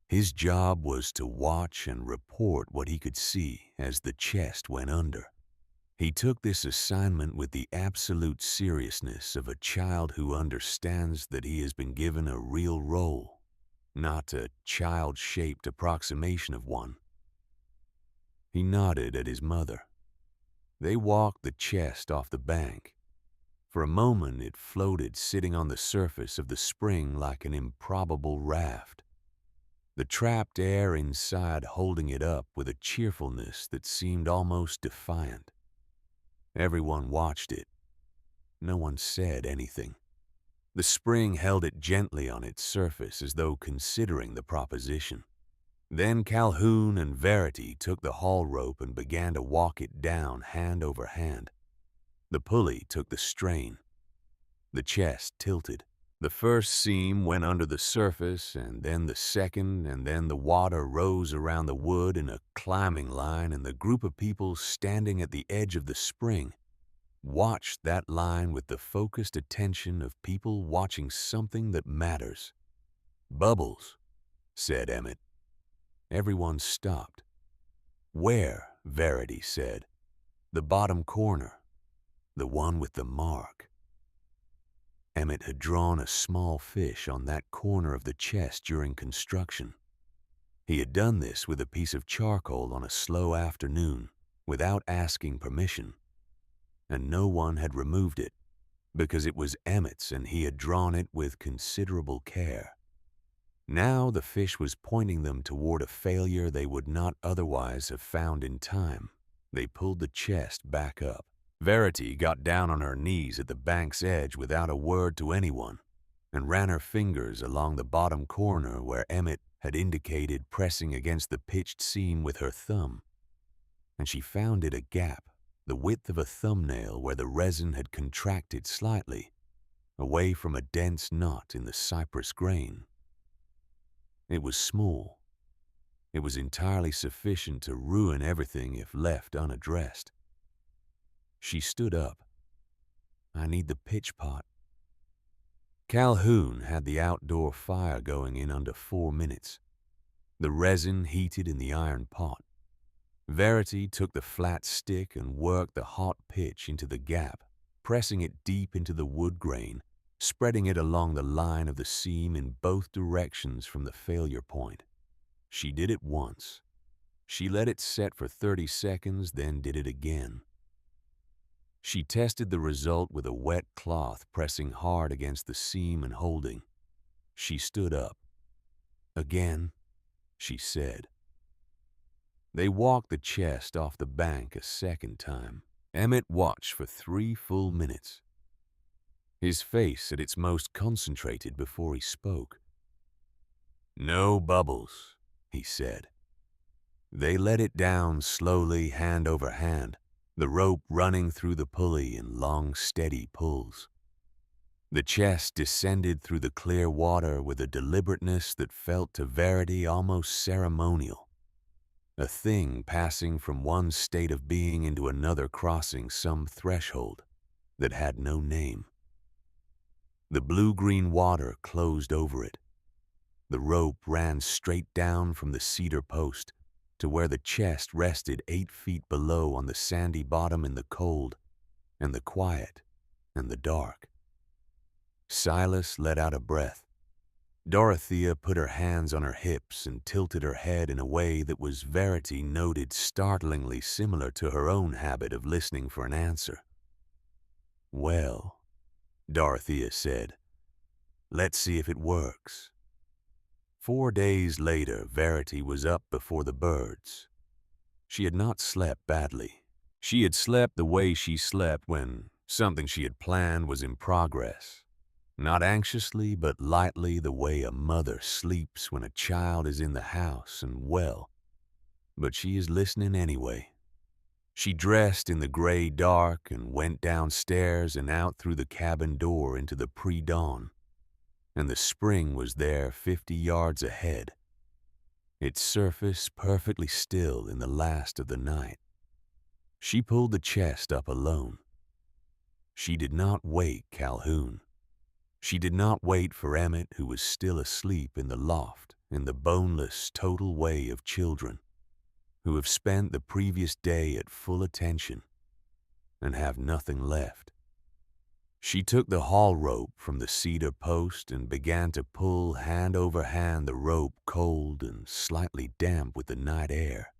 A: His job was to watch and report what he could see as the chest went under. He took this assignment with the absolute seriousness of a child who understands that he has been given a real role, not a child-shaped approximation of one. He nodded at his mother. They walked the chest off the bank. For a moment it floated, sitting on the surface of the spring like an improbable raft, the trapped air inside holding it up with a cheerfulness that seemed almost defiant. Everyone watched it. No one said anything. The spring held it gently on its surface as though considering the proposition. Then Calhoun and Verity took the haul rope and began to walk it down hand over hand. The pulley took the strain. The chest tilted. The first seam went under the surface, and then the second, and then the water rose around the wood in a climbing line, and the group of people standing at the edge of the spring watched that line with the focused attention of people watching something that matters. "Bubbles," said Emmett. Everyone stopped. "Where?" Verity said. "The bottom corner. The one with the mark." Emmett had drawn a small fish on that corner of the chest during construction. He had done this with a piece of charcoal on a slow afternoon, without asking permission, and no one had removed it, because it was Emmett's and he had drawn it with considerable care. Now the fish was pointing them toward a failure they would not otherwise have found in time. They pulled the chest back up. Verity got down on her knees at the bank's edge without a word to anyone, and ran her fingers along the bottom corner where Emmett had indicated, pressing against the pitched seam with her thumb. And she found it a gap, the width of a thumbnail, where the resin had contracted slightly, away from a dense knot in the cypress grain. It was small. It was entirely sufficient to ruin everything if left unaddressed. She stood up. "I need the pitch pot." Calhoun had the outdoor fire going in under 4 minutes. The resin heated in the iron pot. Verity took the flat stick and worked the hot pitch into the gap, pressing it deep into the wood grain spreading it along the line of the seam in both directions from the failure point. She did it once. She let it set for 30 seconds, then did it again. She tested the result with a wet cloth, pressing hard against the seam and holding. She stood up. "Again," she said. They walked the chest off the bank a second time. Emmett watched for 3 full minutes, his face at its most concentrated before he spoke. "No bubbles," he said. They let it down slowly, hand over hand, the rope running through the pulley in long, steady pulls. The chest descended through the clear water with a deliberateness that felt to Verity almost ceremonial, a thing passing from one state of being into another, crossing some threshold that had no name. The blue-green water closed over it. The rope ran straight down from the cedar post to where the chest rested 8 feet below on the sandy bottom in the cold and the quiet and the dark. Silas let out a breath. Dorothea put her hands on her hips and tilted her head in a way that was, Verity noted, startlingly similar to her own habit of listening for an answer. "Well," Dorothea said, "let's see if it works." 4 days later, Verity was up before the birds. She had not slept badly. She had slept the way she slept when something she had planned was in progress. Not anxiously, but lightly, the way a mother sleeps when a child is in the house and well. But she is listening anyway. She dressed in the gray dark and went downstairs and out through the cabin door into the pre-dawn. And the spring was there 50 yards ahead, its surface perfectly still in the last of the night. She pulled the chest up alone. She did not wake Calhoun. She did not wait for Emmett, who was still asleep in the loft in the boneless, total way of children who have spent the previous day at full attention and have nothing left. She took the haul rope from the cedar post and began to pull hand over hand, the rope cold and slightly damp with the night air,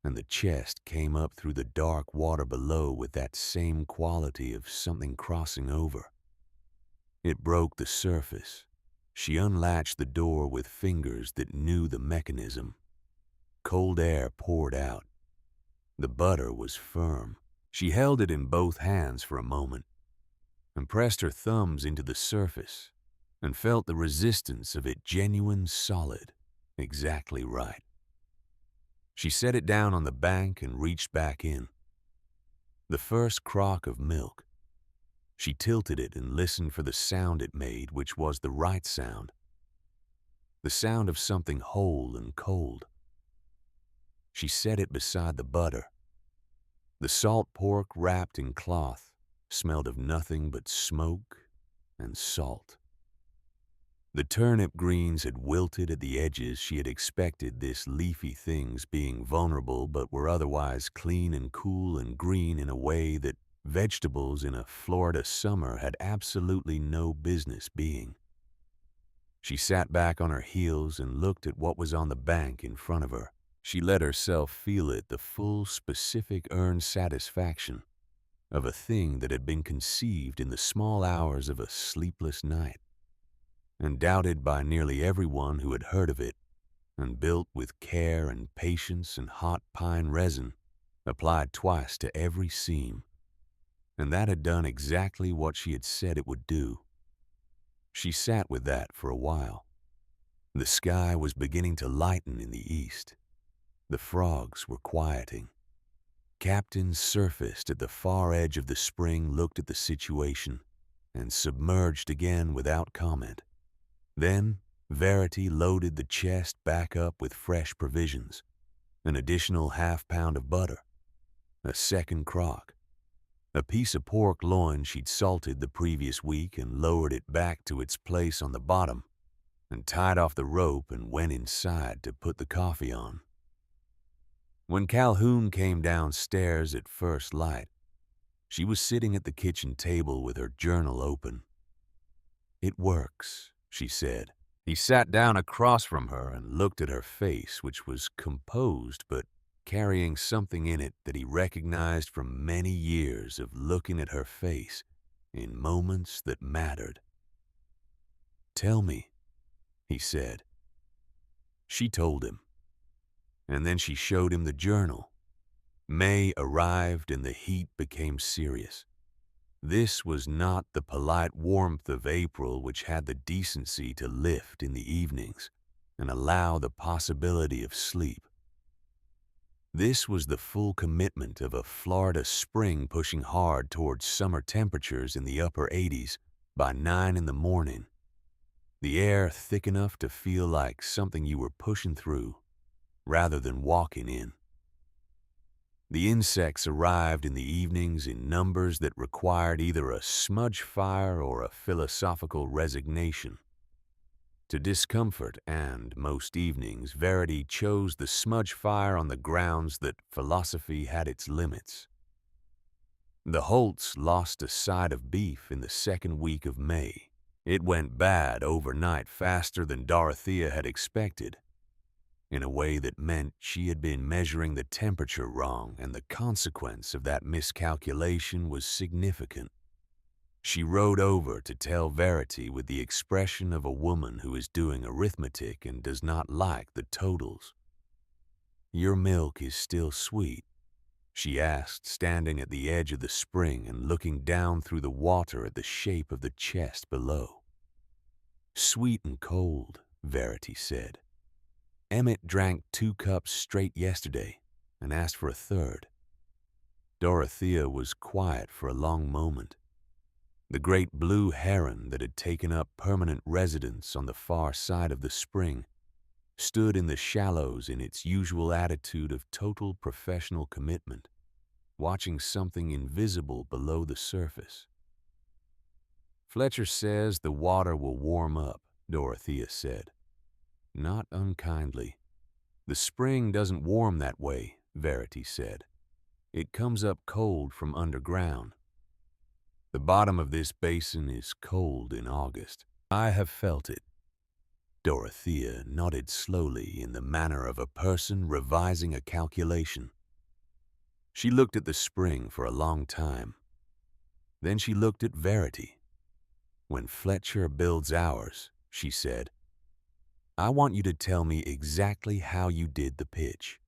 A: and the chest came up through the dark water below with that same quality of something crossing over. It broke the surface. She unlatched the door with fingers that knew the mechanism. Cold air poured out. The butter was firm. She held it in both hands for a moment and pressed her thumbs into the surface and felt the resistance of it, genuine, solid, exactly right. She set it down on the bank and reached back in. The first crock of milk. She tilted it and listened for the sound it made, which was the right sound. The sound of something whole and cold. She set it beside the butter. The salt pork, wrapped in cloth, smelled of nothing but smoke and salt. The turnip greens had wilted at the edges. She had expected this leafy things being vulnerable, but were otherwise clean and cool and green in a way that vegetables in a Florida summer had absolutely no business being. She sat back on her heels and looked at what was on the bank in front of her. She let herself feel it, the full, specific, earned satisfaction of a thing that had been conceived in the small hours of a sleepless night, and doubted by nearly everyone who had heard of it, and built with care and patience and hot pine resin, applied twice to every seam. And that had done exactly what she had said it would do. She sat with that for a while. The sky was beginning to lighten in the east. The frogs were quieting. Captains surfaced at the far edge of the spring, looked at the situation, and submerged again without comment. Then Verity loaded the chest back up with fresh provisions, an additional half-pound of butter, a second crock, a piece of pork loin she'd salted the previous week, and lowered it back to its place on the bottom, and tied off the rope and went inside to put the coffee on. When Calhoun came downstairs at first light, she was sitting at the kitchen table with her journal open. "It works," she said. He sat down across from her and looked at her face, which was composed but carrying something in it that he recognized from many years of looking at her face in moments that mattered. "Tell me," he said. She told him, and then she showed him the journal. May arrived and the heat became serious. This was not the polite warmth of April, which had the decency to lift in the evenings and allow the possibility of sleep. This was the full commitment of a Florida spring pushing hard towards summer temperatures in the upper 80s by 9 in the morning. The air thick enough to feel like something you were pushing through rather than walking in. The insects arrived in the evenings in numbers that required either a smudge fire or a philosophical resignation. To discomfort, and most evenings, Verity chose the smudge fire on the grounds that philosophy had its limits. The Holts lost a side of beef in the second week of May. It went bad overnight faster than Dorothea had expected, in a way that meant she had been measuring the temperature wrong, and the consequence of that miscalculation was significant. She rode over to tell Verity with the expression of a woman who is doing arithmetic and does not like the totals. "Your milk is still sweet?" she asked, standing at the edge of the spring and looking down through the water at the shape of the chest below. "Sweet and cold," Verity said. "Emmett drank 2 cups straight yesterday and asked for a third." Dorothea was quiet for a long moment. The great blue heron that had taken up permanent residence on the far side of the spring stood in the shallows in its usual attitude of total professional commitment, watching something invisible below the surface. "Fletcher says the water will warm up," Dorothea said. "Not unkindly." "The spring doesn't warm that way," Verity said. "It comes up cold from underground. The bottom of this basin is cold in August. I have felt it." Dorothea nodded slowly in the manner of a person revising a calculation. She looked at the spring for a long time. Then she looked at Verity. "When Fletcher builds ours," she said, "I want you to tell me exactly how you did the pitch."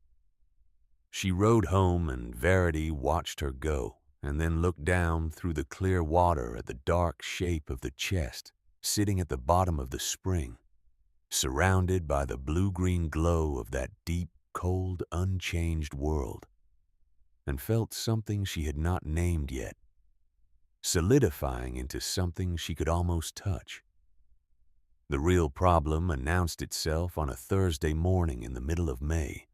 A: She rode home and Verity watched her go, and then looked down through the clear water at the dark shape of the chest sitting at the bottom of the spring, surrounded by the blue-green glow of that deep, cold, unchanged world, and felt something she had not named yet, solidifying into something she could almost touch. The real problem announced itself on a Thursday morning in the middle of May.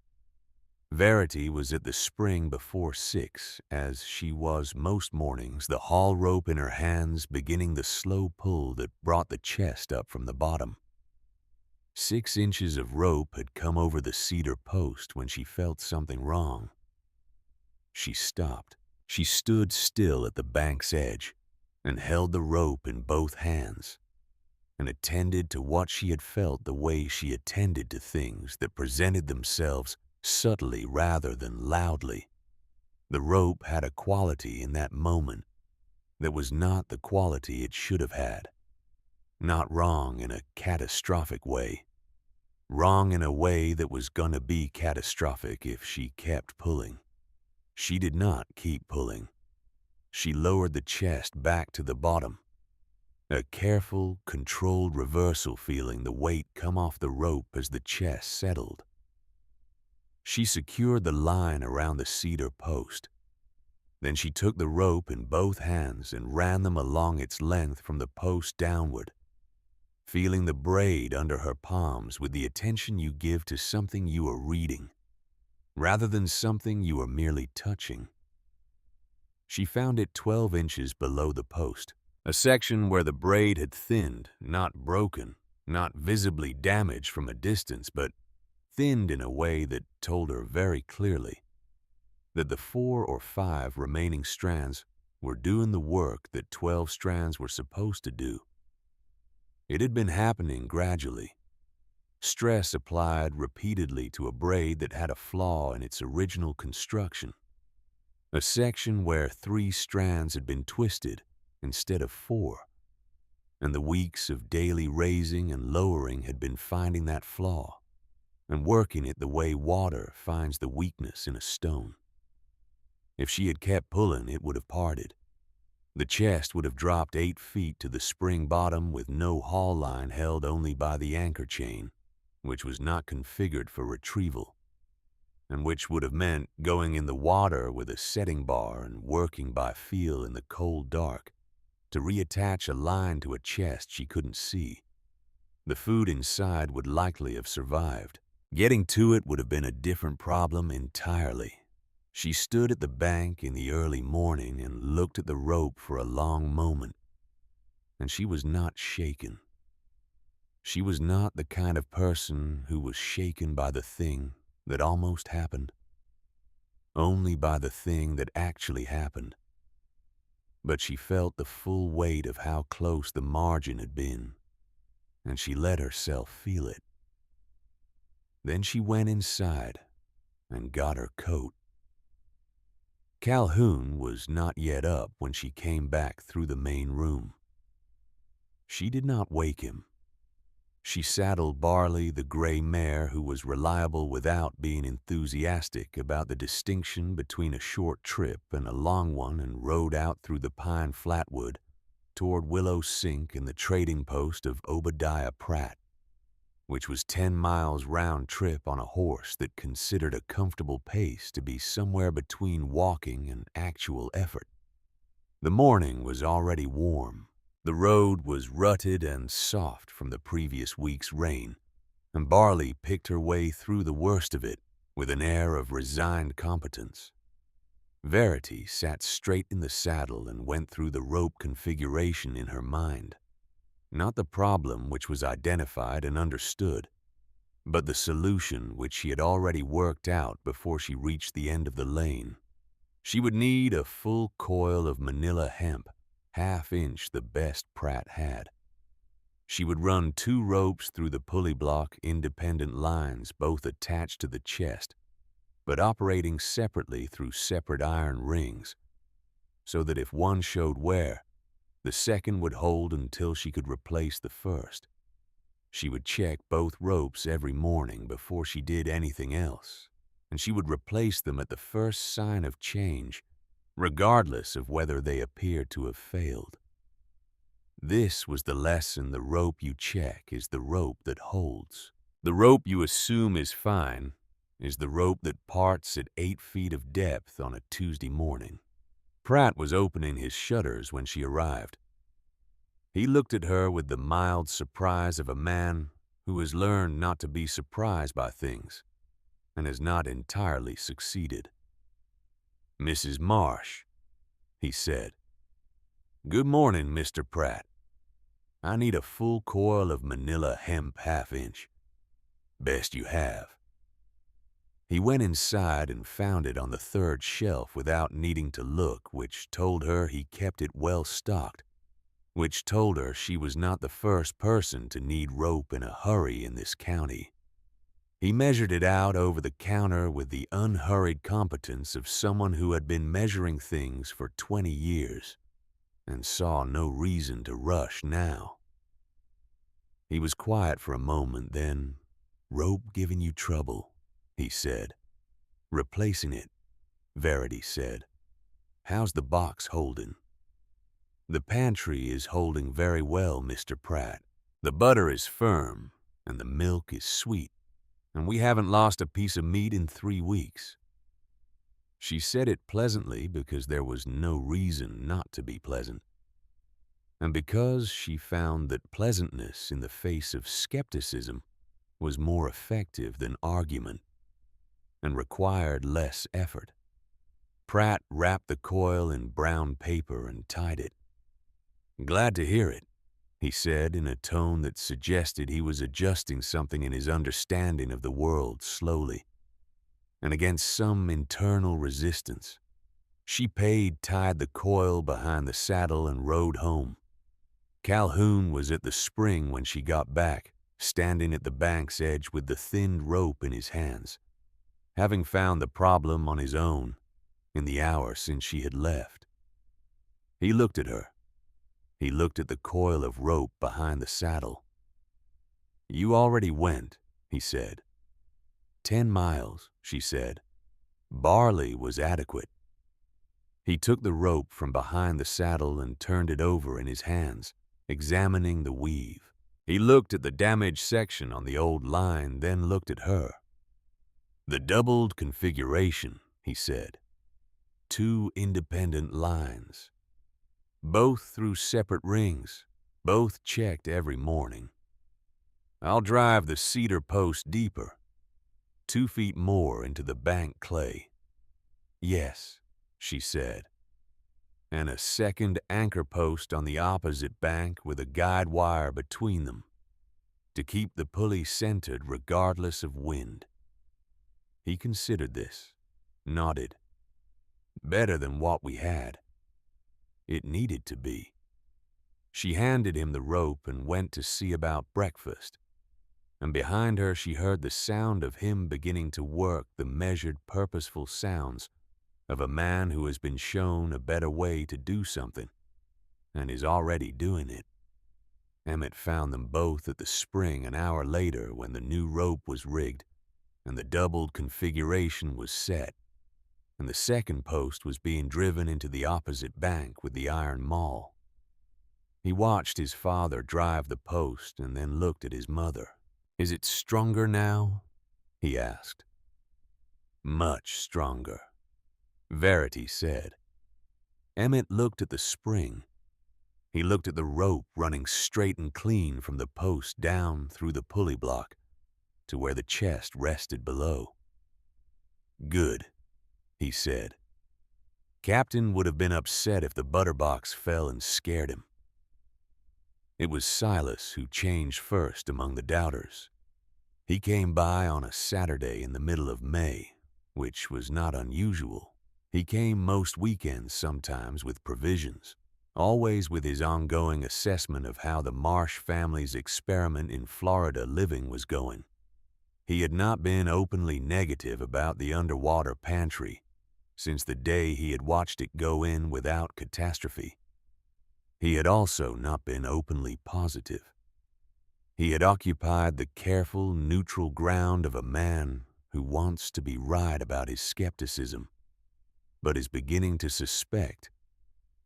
A: Verity was at the spring before 6, as she was most mornings, the haul rope in her hands beginning the slow pull that brought the chest up from the bottom. 6 inches of rope had come over the cedar post when she felt something wrong. She stopped. She stood still at the bank's edge and held the rope in both hands, and attended to what she had felt the way she attended to things that presented themselves subtly rather than loudly. The rope had a quality in that moment that was not the quality it should have had. Not wrong in a catastrophic way. Wrong in a way that was gonna be catastrophic if she kept pulling. She did not keep pulling. She lowered the chest back to the bottom. A careful, controlled reversal, feeling the weight come off the rope as the chest settled. She secured the line around the cedar post. Then she took the rope in both hands and ran them along its length from the post downward, feeling the braid under her palms with the attention you give to something you are reading, rather than something you are merely touching. She found it 12 inches below the post, a section where the braid had thinned, not broken, not visibly damaged from a distance, but thinned in a way that told her very clearly that the 4 or 5 remaining strands were doing the work that 12 strands were supposed to do. It had been happening gradually. Stress applied repeatedly to a braid that had a flaw in its original construction. A section where 3 strands had been twisted instead of 4. And the weeks of daily raising and lowering had been finding that flaw and working it the way water finds the weakness in a stone. If she had kept pulling, it would have parted. The chest would have dropped 8 feet to the spring bottom with no haul line held only by the anchor chain, which was not configured for retrieval, and which would have meant going in the water with a setting bar and working by feel in the cold dark to reattach a line to a chest she couldn't see. The food inside would likely have survived. Getting to it would have been a different problem entirely. She stood at the bank in the early morning and looked at the rope for a long moment, and she was not shaken. She was not the kind of person who was shaken by the thing that almost happened, only by the thing that actually happened. But she felt the full weight of how close the margin had been, and she let herself feel it. Then she went inside and got her coat. Calhoun was not yet up when she came back through the main room. She did not wake him. She saddled Barley, the gray mare who was reliable without being enthusiastic about the distinction between a short trip and a long one, and rode out through the pine flatwood toward Willow Sink and the trading post of Obadiah Pratt, which was 10 miles round trip on a horse that considered a comfortable pace to be somewhere between walking and actual effort. The morning was already warm. The road was rutted and soft from the previous week's rain, and Barley picked her way through the worst of it with an air of resigned competence. Verity sat straight in the saddle and went through the rope configuration in her mind. Not the problem which was identified and understood, but the solution which she had already worked out before she reached the end of the lane. She would need a full coil of manila hemp, half-inch the best Pratt had. She would run 2 ropes through the pulley block independent lines, both attached to the chest, but operating separately through separate iron rings, so that if one showed wear, the second would hold until she could replace the first. She would check both ropes every morning before she did anything else, and she would replace them at the first sign of change, regardless of whether they appeared to have failed. This was the lesson: the rope you check is the rope that holds. The rope you assume is fine is the rope that parts at 8 feet of depth on a Tuesday morning. Pratt was opening his shutters when she arrived. He looked at her with the mild surprise of a man who has learned not to be surprised by things and has not entirely succeeded. "Mrs. Marsh," he said. "Good morning, Mr. Pratt. I need a full coil of manila hemp half-inch. Best you have." He went inside and found it on the 3rd shelf without needing to look, which told her he kept it well stocked, which told her she was not the first person to need rope in a hurry in this county. He measured it out over the counter with the unhurried competence of someone who had been measuring things for 20 years and saw no reason to rush now. He was quiet for a moment, then, "Rope giving you trouble," he said. "Replacing it," Verity said. "How's the box holding?" "The pantry is holding very well, Mr. Pratt. The butter is firm, and the milk is sweet, and we haven't lost a piece of meat in 3 weeks." She said it pleasantly because there was no reason not to be pleasant, and because she found that pleasantness in the face of skepticism was more effective than argument and required less effort. Pratt wrapped the coil in brown paper and tied it. "Glad to hear it," he said in a tone that suggested he was adjusting something in his understanding of the world slowly, and against some internal resistance. She tied the coil behind the saddle and rode home. Calhoun was at the spring when she got back, standing at the bank's edge with the thinned rope in his hands, having found the problem on his own in the hour since she had left. He looked at her. He looked at the coil of rope behind the saddle. "You already went," he said. 10 miles, she said. Barley was adequate. He took the rope from behind the saddle and turned it over in his hands, examining the weave. He looked at the damaged section on the old line, then looked at her. "The doubled configuration," he said. 2 independent lines. Both through separate rings, both checked every morning. "I'll drive the cedar post deeper, 2 feet more into the bank clay." "Yes," she said. "And a second anchor post on the opposite bank with a guide wire between them to keep the pulley centered regardless of wind." He considered this, nodded. "Better than what we had." It needed to be. She handed him the rope and went to see about breakfast, and behind her she heard the sound of him beginning to work the measured, purposeful sounds of a man who has been shown a better way to do something and is already doing it. Emmett found them both at the spring an hour later when the new rope was rigged and the doubled configuration was set, and the second post was being driven into the opposite bank with the iron maul. He watched his father drive the post and then looked at his mother. "Is it stronger now?" he asked. "Much stronger," Verity said. Emmett looked at the spring. He looked at the rope running straight and clean from the post down through the pulley block to where the chest rested below. "Good," he said. Captain would have been upset if the butter box fell and scared him. It was Silas who changed first among the doubters. He came by on a Saturday in the middle of May, which was not unusual. He came most weekends sometimes with provisions, always with his ongoing assessment of how the Marsh family's experiment in Florida living was going. He had not been openly negative about the underwater pantry since the day he had watched it go in without catastrophe. He had also not been openly positive. He had occupied the careful, neutral ground of a man who wants to be right about his skepticism, but is beginning to suspect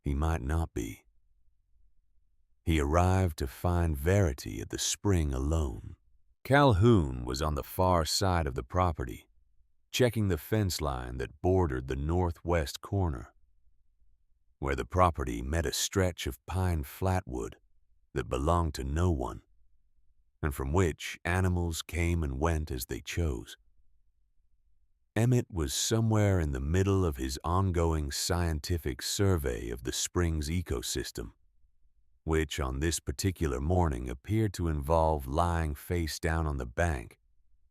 A: he might not be. He arrived to find Verity at the spring alone. Calhoun was on the far side of the property, checking the fence line that bordered the northwest corner, where the property met a stretch of pine flatwood that belonged to no one, and from which animals came and went as they chose. Emmett was somewhere in the middle of his ongoing scientific survey of the spring's ecosystem, which on this particular morning appeared to involve lying face down on the bank,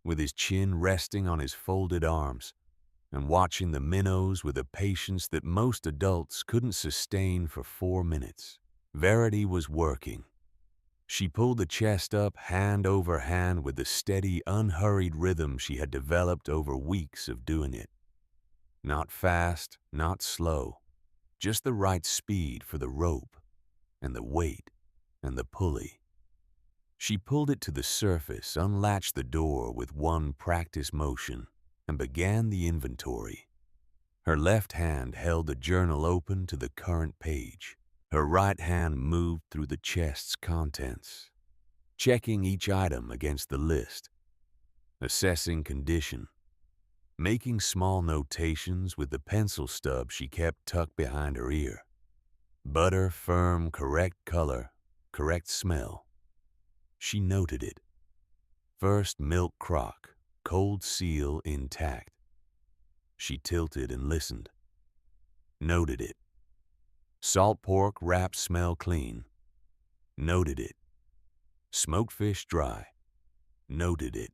A: with his chin resting on his folded arms, and watching the minnows with a patience that most adults couldn't sustain for 4 minutes. Verity was working. She pulled the chest up hand over hand with the steady, unhurried rhythm she had developed over weeks of doing it. Not fast, not slow, just the right speed for the rope and the weight and the pulley. She pulled it to the surface, unlatched the door with one practice motion, and began the inventory. Her left hand held the journal open to the current page. Her right hand moved through the chest's contents, checking each item against the list, assessing condition, making small notations with the pencil stub she kept tucked behind her ear. Butter firm, correct color, correct smell. She noted it. First milk crock, cold seal intact. She tilted and listened. Noted it. Salt pork wrap smell clean. Noted it. Smoked fish dry. Noted it.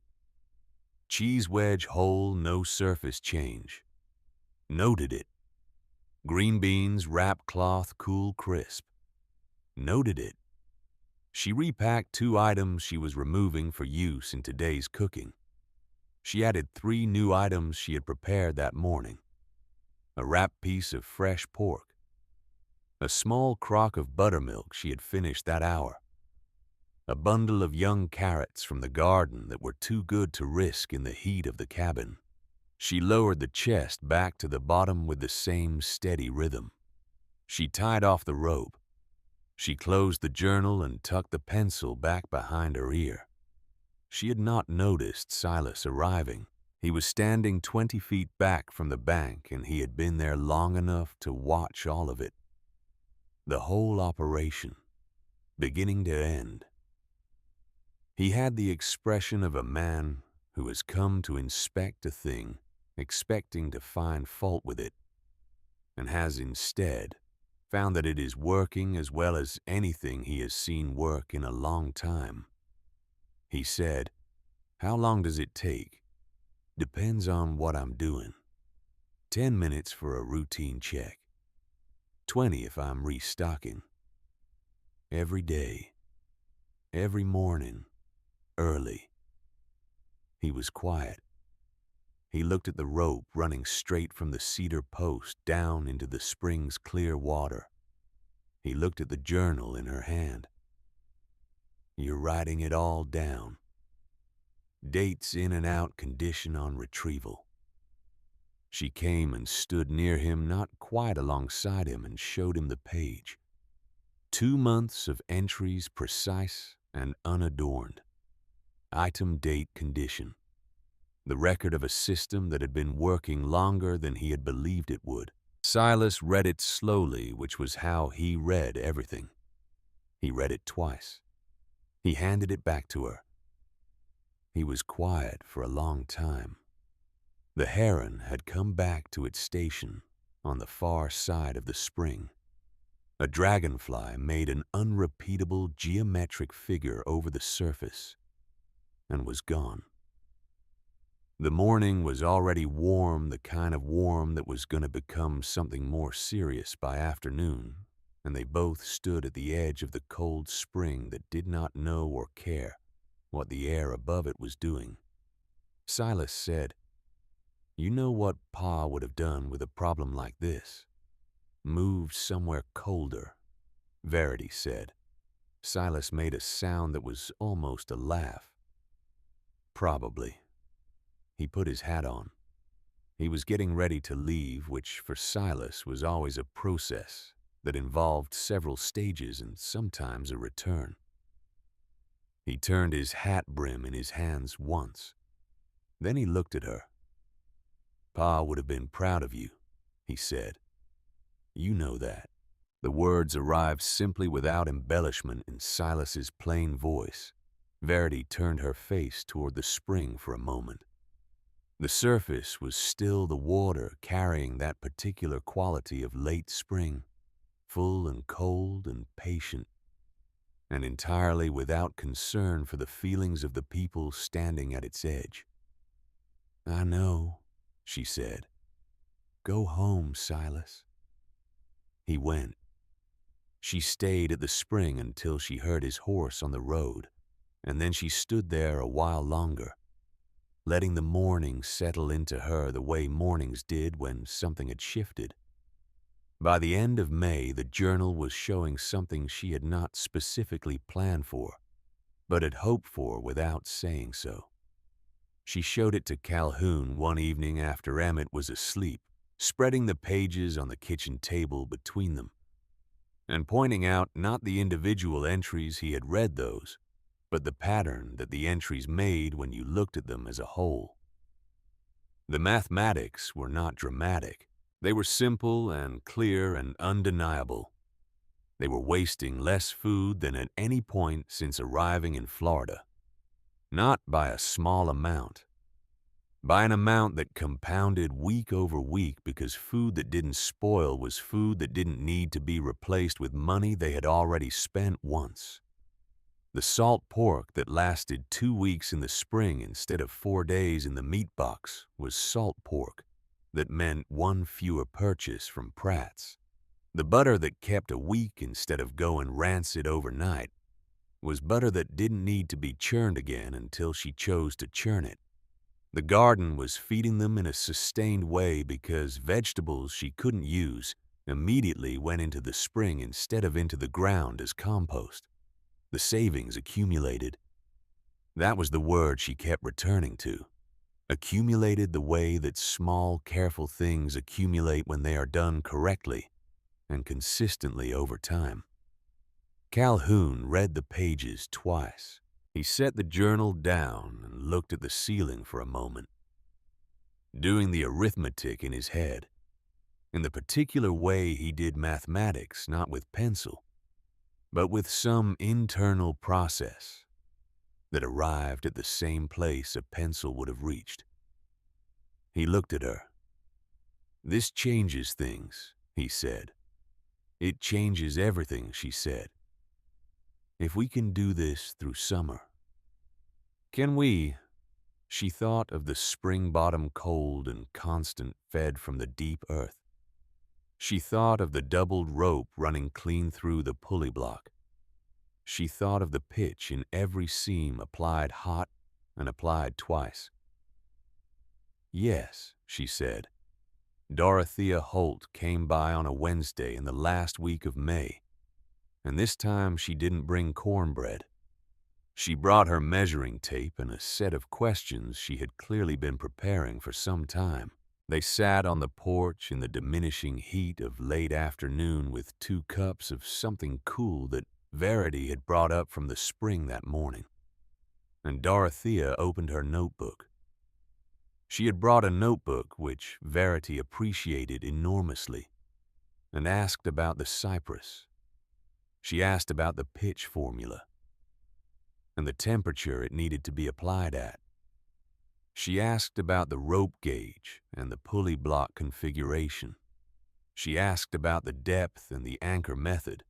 A: Cheese wedge whole, no surface change. Noted it. Green beans wrap cloth cool crisp. Noted it. She repacked 2 items she was removing for use in today's cooking. She added 3 new items she had prepared that morning: a wrapped piece of fresh pork, a small crock of buttermilk she had finished that hour, a bundle of young carrots from the garden that were too good to risk in the heat of the cabin. She lowered the chest back to the bottom with the same steady rhythm. She tied off the rope. She closed the journal and tucked the pencil back behind her ear. She had not noticed Silas arriving. He was standing 20 feet back from the bank, and he had been there long enough to watch all of it. The whole operation, beginning to end. He had the expression of a man who has come to inspect a thing, expecting to find fault with it, and has instead found that it is working as well as anything he has seen work in a long time. He said, "How long does it take? Depends on what I'm doing. 10 minutes for a routine check. 20 if I'm restocking. Every day. Every morning. Early." He was quiet. He looked at the rope running straight from the cedar post down into the spring's clear water. He looked at the journal in her hand. "You're writing it all down. Dates in and out, condition on retrieval." She came and stood near him, not quite alongside him, and showed him the page. 2 months of entries, precise and unadorned. Item, date, condition. The record of a system that had been working longer than he had believed it would. Silas read it slowly, which was how he read everything. He read it twice. He handed it back to her. He was quiet for a long time. The heron had come back to its station on the far side of the spring. A dragonfly made an unrepeatable geometric figure over the surface and was gone. The morning was already warm, the kind of warm that was going to become something more serious by afternoon, and they both stood at the edge of the cold spring that did not know or care what the air above it was doing. Silas said, "You know what Pa would have done with a problem like this? Moved somewhere colder," Verity said. Silas made a sound that was almost a laugh. "Probably." He put his hat on. He was getting ready to leave, which for Silas was always a process that involved several stages and sometimes a return. He turned his hat brim in his hands once. Then he looked at her. "Pa would have been proud of you," he said. "You know that." The words arrived simply without embellishment in Silas's plain voice. Verity turned her face toward the spring for a moment. The surface was still the water carrying that particular quality of late spring, full and cold and patient, and entirely without concern for the feelings of the people standing at its edge. "I know," she said. "Go home, Silas." He went. She stayed at the spring until she heard his horse on the road, and then she stood there a while longer, letting the morning settle into her the way mornings did when something had shifted. By the end of May, the journal was showing something she had not specifically planned for, but had hoped for without saying so. She showed it to Calhoun one evening after Emmett was asleep, spreading the pages on the kitchen table between them, and pointing out not the individual entries he had read those, but the pattern that the entries made when you looked at them as a whole. The mathematics were not dramatic. They were simple and clear and undeniable. They were wasting less food than at any point since arriving in Florida. Not by a small amount. By an amount that compounded week over week, because food that didn't spoil was food that didn't need to be replaced with money they had already spent once. The salt pork that lasted 2 weeks in the spring instead of 4 days in the meat box was salt pork that meant 1 fewer purchase from Pratt's. The butter that kept a week instead of going rancid overnight was butter that didn't need to be churned again until she chose to churn it. The garden was feeding them in a sustained way because vegetables she couldn't use immediately went into the spring instead of into the ground as compost. The savings accumulated. That was the word she kept returning to. Accumulated the way that small, careful things accumulate when they are done correctly and consistently over time. Calhoun read the pages twice. He set the journal down and looked at the ceiling for a moment, doing the arithmetic in his head, in the particular way he did mathematics, not with pencil, but with some internal process that arrived at the same place a pencil would have reached. He looked at her. "This changes things," he said. "It changes everything," she said. "If we can do this through summer." Can we? She thought of the spring bottom cold and constant fed from the deep earth. She thought of the doubled rope running clean through the pulley block. She thought of the pitch in every seam applied hot and applied twice. "Yes," she said. Dorothea Holt came by on a Wednesday in the last week of May, and this time she didn't bring cornbread. She brought her measuring tape and a set of questions she had clearly been preparing for some time. They sat on the porch in the diminishing heat of late afternoon with 2 cups of something cool that Verity had brought up from the spring that morning. And Dorothea opened her notebook. She had brought a notebook which Verity appreciated enormously, and asked about the cypress. She asked about the pitch formula and the temperature it needed to be applied at. She asked about the rope gauge and the pulley block configuration. She asked about the depth and the anchor method.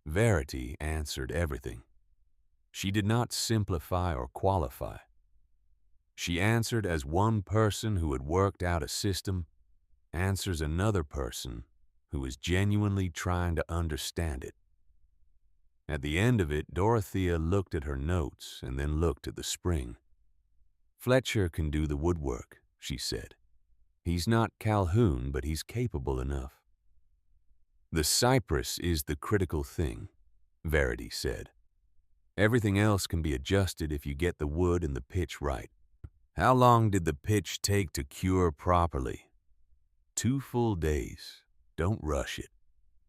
A: Verity answered everything. She did not simplify or qualify. She answered as one person who had worked out a system answers another person who is genuinely trying to understand it. At the end of it, Dorothea looked at her notes and then looked at the spring. "Fletcher can do the woodwork," she said. "He's not Calhoun, but he's capable enough." "The cypress is the critical thing," Verity said. "Everything else can be adjusted if you get the wood and the pitch right." "How long did the pitch take to cure properly?" 2 full days. Don't rush it.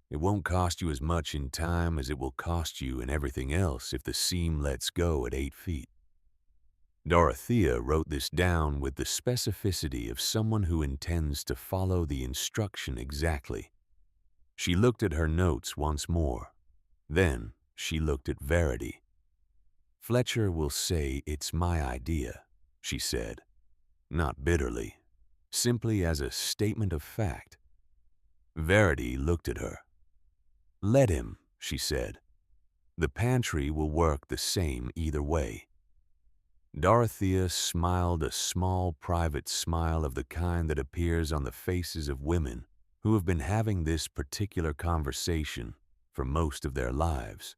A: It won't cost you as much in time as it will cost you in everything else if the seam lets go at 8 feet. Dorothea wrote this down with the specificity of someone who intends to follow the instruction exactly. She looked at her notes once more. Then she looked at Verity. "Fletcher will say it's my idea," she said, not bitterly, simply as a statement of fact. Verity looked at her. "Let him," she said. "The pantry will work the same either way." Dorothea smiled a small private smile of the kind that appears on the faces of women who have been having this particular conversation for most of their lives.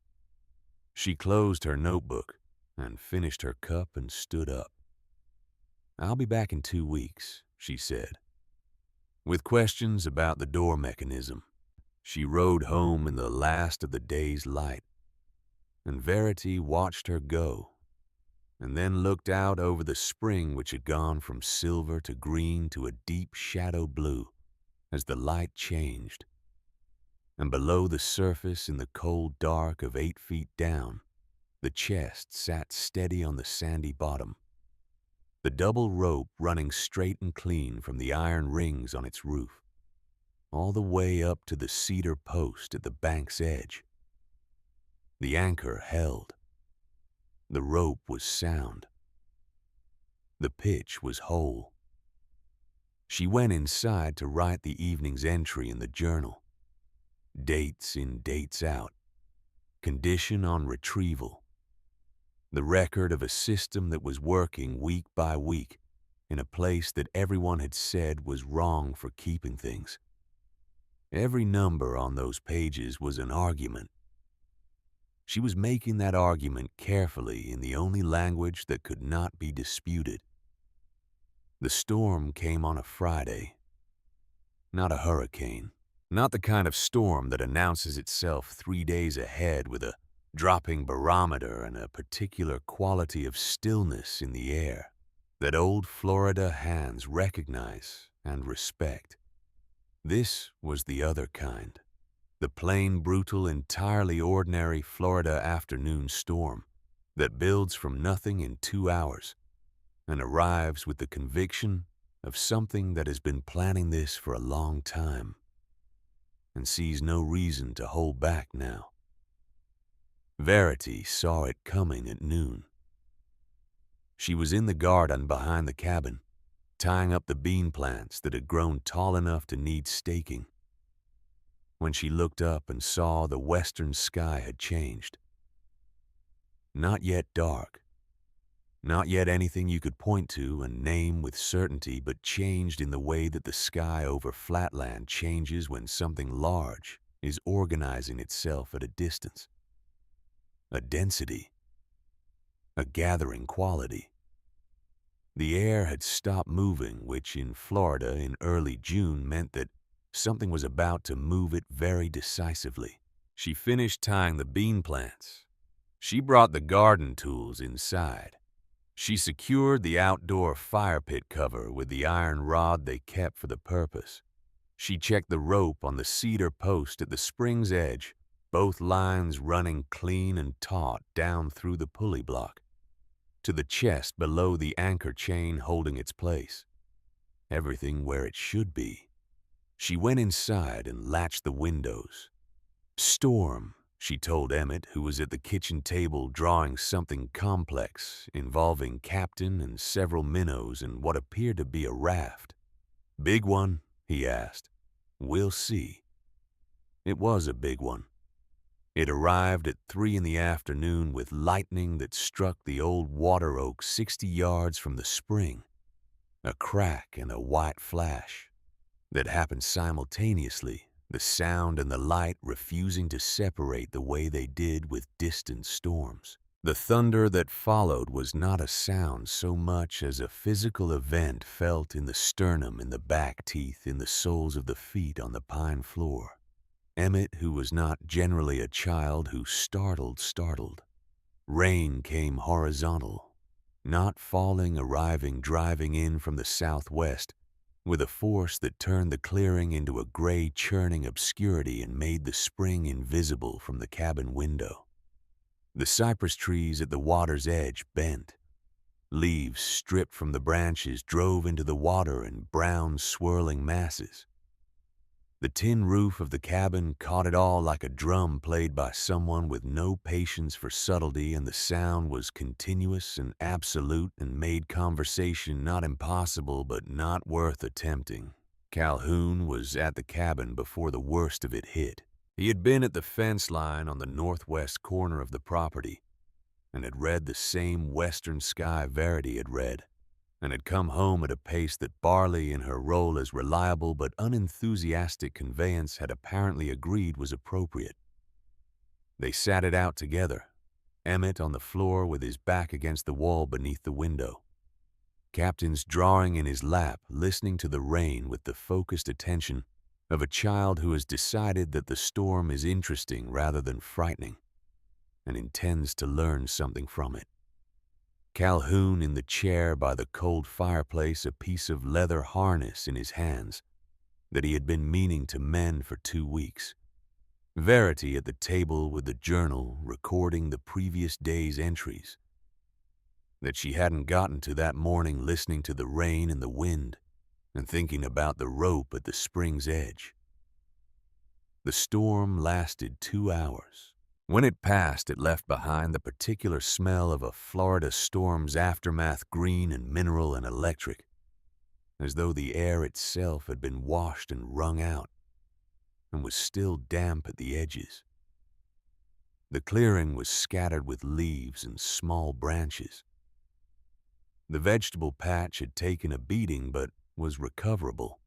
A: She closed her notebook and finished her cup and stood up. "I'll be back in 2 weeks," she said. With questions about the door mechanism, she rode home in the last of the day's light, and Verity watched her go, and then looked out over the spring which had gone from silver to green to a deep shadow blue as the light changed. And below the surface in the cold dark of 8 feet down, the chest sat steady on the sandy bottom, the double rope running straight and clean from the iron rings on its roof, all the way up to the cedar post at the bank's edge. The anchor held. The rope was sound. The pitch was whole. She went inside to write the evening's entry in the journal. Dates in, dates out. Condition on retrieval. The record of a system that was working week by week in a place that everyone had said was wrong for keeping things. Every number on those pages was an argument. She was making that argument carefully in the only language that could not be disputed. The storm came on a Friday, not a hurricane, not the kind of storm that announces itself 3 days ahead with a dropping barometer and a particular quality of stillness in the air that old Florida hands recognize and respect. This was the other kind, the plain, brutal, entirely ordinary Florida afternoon storm that builds from nothing in 2 hours and arrives with the conviction of something that has been planning this for a long time and sees no reason to hold back now. Verity saw it coming at noon. She was in the garden behind the cabin, tying up the bean plants that had grown tall enough to need staking, when she looked up and saw the western sky had changed. Not yet dark, not yet anything you could point to and name with certainty, but changed in the way that the sky over flatland changes when something large is organizing itself at a distance. A density, a gathering quality. The air had stopped moving, which in Florida in early June meant that something was about to move it very decisively. She finished tying the bean plants. She brought the garden tools inside. She secured the outdoor fire pit cover with the iron rod they kept for the purpose. She checked the rope on the cedar post at the spring's edge, both lines running clean and taut down through the pulley block, to the chest below the anchor chain holding its place. Everything where it should be. She went inside and latched the windows. "Storm," she told Emmett, who was at the kitchen table drawing something complex involving Captain and several minnows and what appeared to be a raft. "Big one?" he asked. "We'll see." It was a big one. It arrived at 3 in the afternoon with lightning that struck the old water oak 60 yards from the spring, a crack and a white flash that happened simultaneously, the sound and the light refusing to separate the way they did with distant storms. The thunder that followed was not a sound so much as a physical event felt in the sternum, in the back teeth, in the soles of the feet on the pine floor. Emmett, who was not generally a child who startled. Rain came horizontal, not falling, arriving, driving in from the southwest, with a force that turned the clearing into a gray, churning obscurity and made the spring invisible from the cabin window. The cypress trees at the water's edge bent. Leaves stripped from the branches drove into the water in brown, swirling masses. The tin roof of the cabin caught it all like a drum played by someone with no patience for subtlety, and the sound was continuous and absolute and made conversation not impossible but not worth attempting. Calhoun was at the cabin before the worst of it hit. He had been at the fence line on the northwest corner of the property and had read the same western sky Verity had read, and had come home at a pace that Barley, in her role as reliable but unenthusiastic conveyance, had apparently agreed was appropriate. They sat it out together, Emmett on the floor with his back against the wall beneath the window, Captain's drawing in his lap, listening to the rain with the focused attention of a child who has decided that the storm is interesting rather than frightening, and intends to learn something from it. Calhoun in the chair by the cold fireplace, a piece of leather harness in his hands that he had been meaning to mend for 2 weeks. Verity at the table with the journal recording the previous day's entries that she hadn't gotten to that morning, listening to the rain and the wind and thinking about the rope at the spring's edge. The storm lasted 2 hours. When it passed, it left behind the particular smell of a Florida storm's aftermath, green and mineral and electric, as though the air itself had been washed and wrung out and was still damp at the edges. The clearing was scattered with leaves and small branches. The vegetable patch had taken a beating but was recoverable.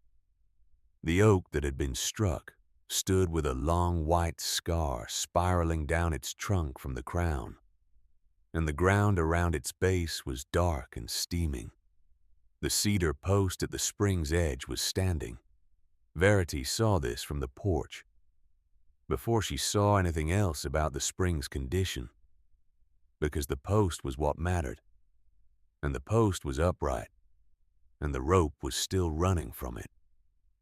A: The oak that had been struck stood with a long white scar spiraling down its trunk from the crown, and the ground around its base was dark and steaming. The cedar post at the spring's edge was standing. Verity saw this from the porch, before she saw anything else about the spring's condition, because the post was what mattered, and the post was upright, and the rope was still running from it.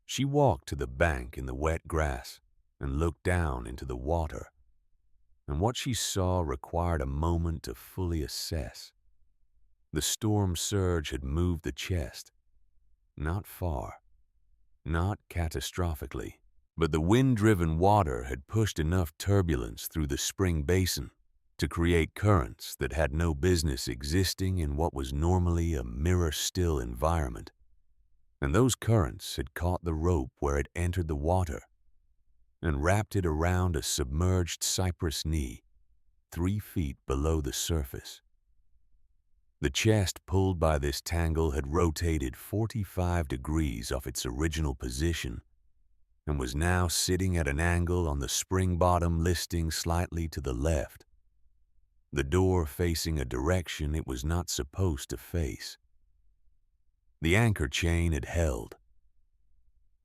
A: She walked to the bank in the wet grass and looked down into the water, and what she saw required a moment to fully assess. The storm surge had moved the chest, not far, not catastrophically, but the wind-driven water had pushed enough turbulence through the spring basin to create currents that had no business existing in what was normally a mirror-still environment. And those currents had caught the rope where it entered the water and wrapped it around a submerged cypress knee 3 feet below the surface. The chest pulled by this tangle had rotated 45 degrees off its original position and was now sitting at an angle on the spring bottom listing slightly to the left, the door facing a direction it was not supposed to face. The anchor chain had held.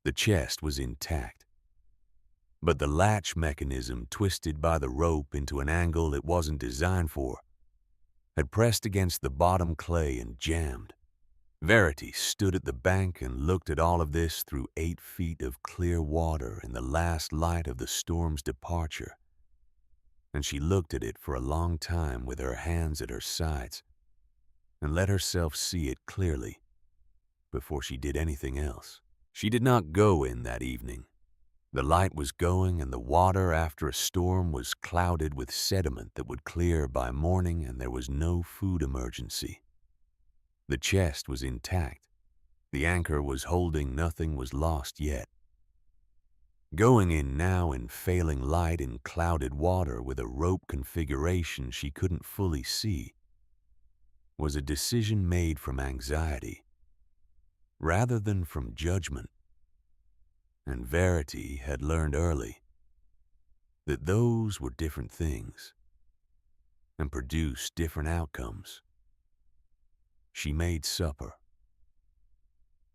A: The chest was intact, but the latch mechanism, twisted by the rope into an angle it wasn't designed for, had pressed against the bottom clay and jammed. Verity stood at the bank and looked at all of this through 8 feet of clear water in the last light of the storm's departure, and she looked at it for a long time with her hands at her sides and let herself see it clearly before she did anything else. She did not go in that evening. The light was going, and the water after a storm was clouded with sediment that would clear by morning, and there was no food emergency. The chest was intact. The anchor was holding. Nothing was lost yet. Going in now in failing light in clouded water with a rope configuration she couldn't fully see was a decision made from anxiety rather than from judgment. And Verity had learned early that those were different things and produced different outcomes. She made supper.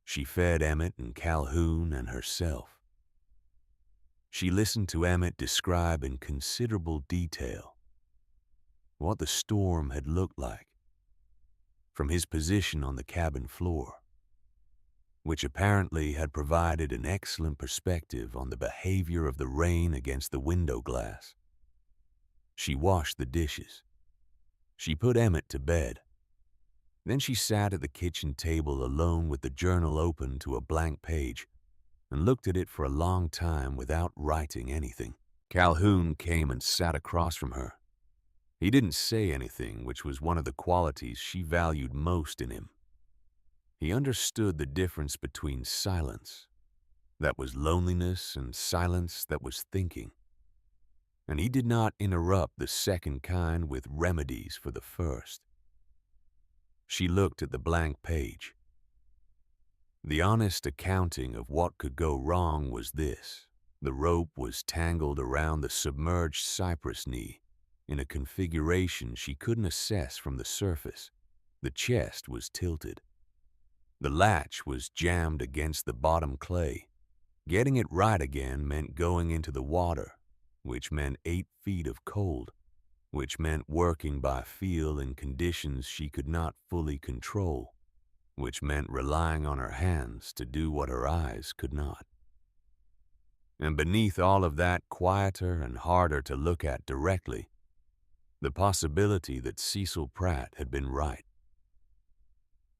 A: She fed Emmett and Calhoun and herself. She listened to Emmett describe in considerable detail what the storm had looked like from his position on the cabin floor, which apparently had provided an excellent perspective on the behavior of the rain against the window glass. She washed the dishes. She put Emmett to bed. Then she sat at the kitchen table alone with the journal open to a blank page and looked at it for a long time without writing anything. Calhoun came and sat across from her. He didn't say anything, which was one of the qualities she valued most in him. He understood the difference between silence that was loneliness and silence that was thinking, and he did not interrupt the second kind with remedies for the first. She looked at the blank page. The honest accounting of what could go wrong was this. The rope was tangled around the submerged cypress knee in a configuration she couldn't assess from the surface. The chest was tilted. The latch was jammed against the bottom clay. Getting it right again meant going into the water, which meant 8 feet of cold, which meant working by feel in conditions she could not fully control, which meant relying on her hands to do what her eyes could not. And beneath all of that, quieter and harder to look at directly, the possibility that Cecil Pratt had been right,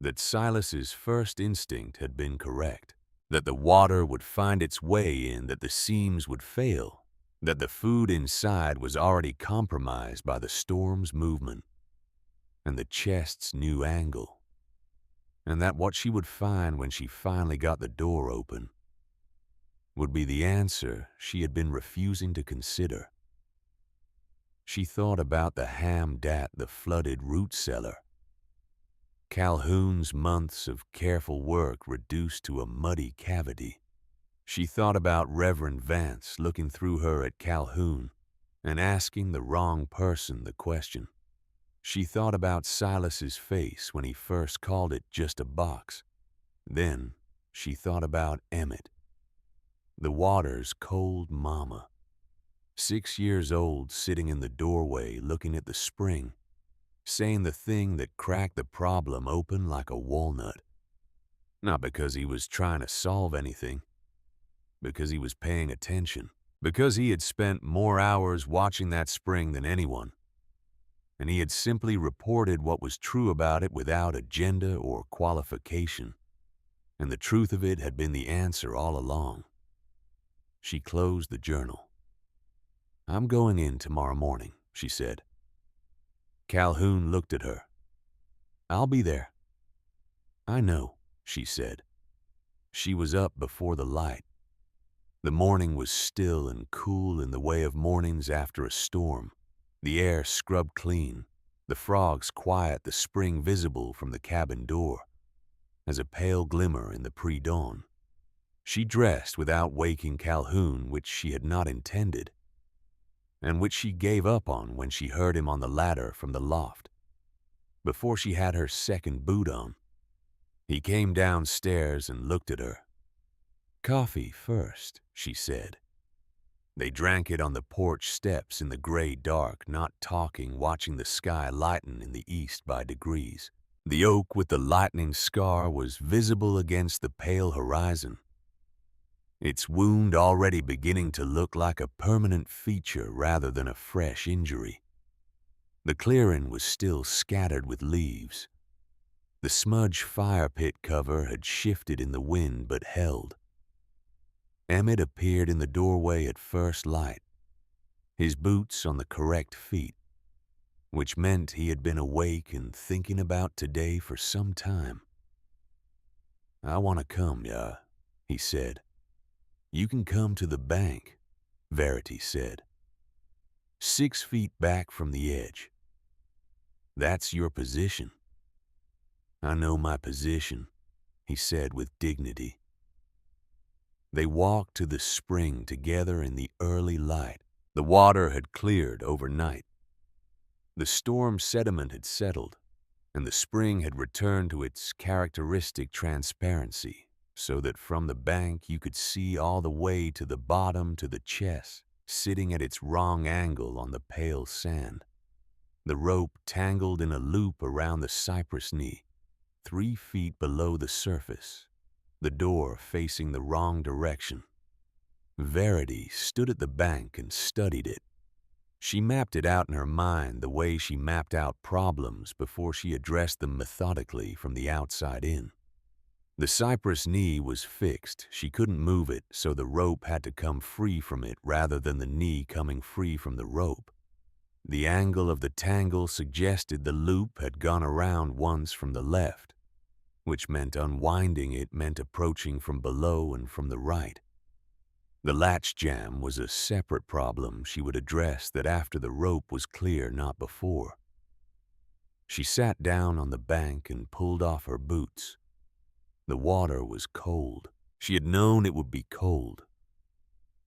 A: that Silas's first instinct had been correct, that the water would find its way in, that the seams would fail, that the food inside was already compromised by the storm's movement and the chest's new angle, and that what she would find when she finally got the door open would be the answer she had been refusing to consider. She thought about the hammed at the flooded root cellar, Calhoun's months of careful work reduced to a muddy cavity, She thought about Reverend Vance looking through her at Calhoun and asking the wrong person the question. She thought about Silas's face when he first called it just a box. Then she thought about Emmett, the water's cold mama, 6 years old, sitting in the doorway looking at the spring, saying the thing that cracked the problem open like a walnut. Not because he was trying to solve anything, because he was paying attention, because he had spent more hours watching that spring than anyone, and he had simply reported what was true about it without agenda or qualification, and the truth of it had been the answer all along. She closed the journal. "I'm going in tomorrow morning," she said. Calhoun looked at her. "I'll be there." "I know," she said. She was up before the light. The morning was still and cool in the way of mornings after a storm, the air scrubbed clean, the frogs quiet, the spring visible from the cabin door as a pale glimmer in the pre-dawn. She dressed without waking Calhoun, which she had not intended, and which she gave up on when she heard him on the ladder from the loft. Before she had her second boot on, he came downstairs and looked at her. "Coffee first," she said. They drank it on the porch steps in the gray dark, not talking, watching the sky lighten in the east by degrees. The oak with the lightning scar was visible against the pale horizon, its wound already beginning to look like a permanent feature rather than a fresh injury. The clearing was still scattered with leaves. The smudged fire pit cover had shifted in the wind but held. Emmett appeared in the doorway at first light, his boots on the correct feet, which meant he had been awake and thinking about today for some time. "I want to come, yeah," he said. "You can come to the bank," Verity said. 6 feet back from the edge. That's your position." "I know my position," he said with dignity. They walked to the spring together in the early light. The water had cleared overnight. The storm sediment had settled, and the spring had returned to its characteristic transparency, so that from the bank you could see all the way to the bottom to the chest, sitting at its wrong angle on the pale sand. The rope tangled in a loop around the cypress knee, 3 feet below the surface, the door facing the wrong direction. Verity stood at the bank and studied it. She mapped it out in her mind the way she mapped out problems before she addressed them methodically from the outside in. The cypress knee was fixed. She couldn't move it, so the rope had to come free from it rather than the knee coming free from the rope. The angle of the tangle suggested the loop had gone around once from the left, which meant unwinding it meant approaching from below and from the right. The latch jam was a separate problem she would address that after the rope was clear, not before. She sat down on the bank and pulled off her boots. The water was cold. She had known it would be cold.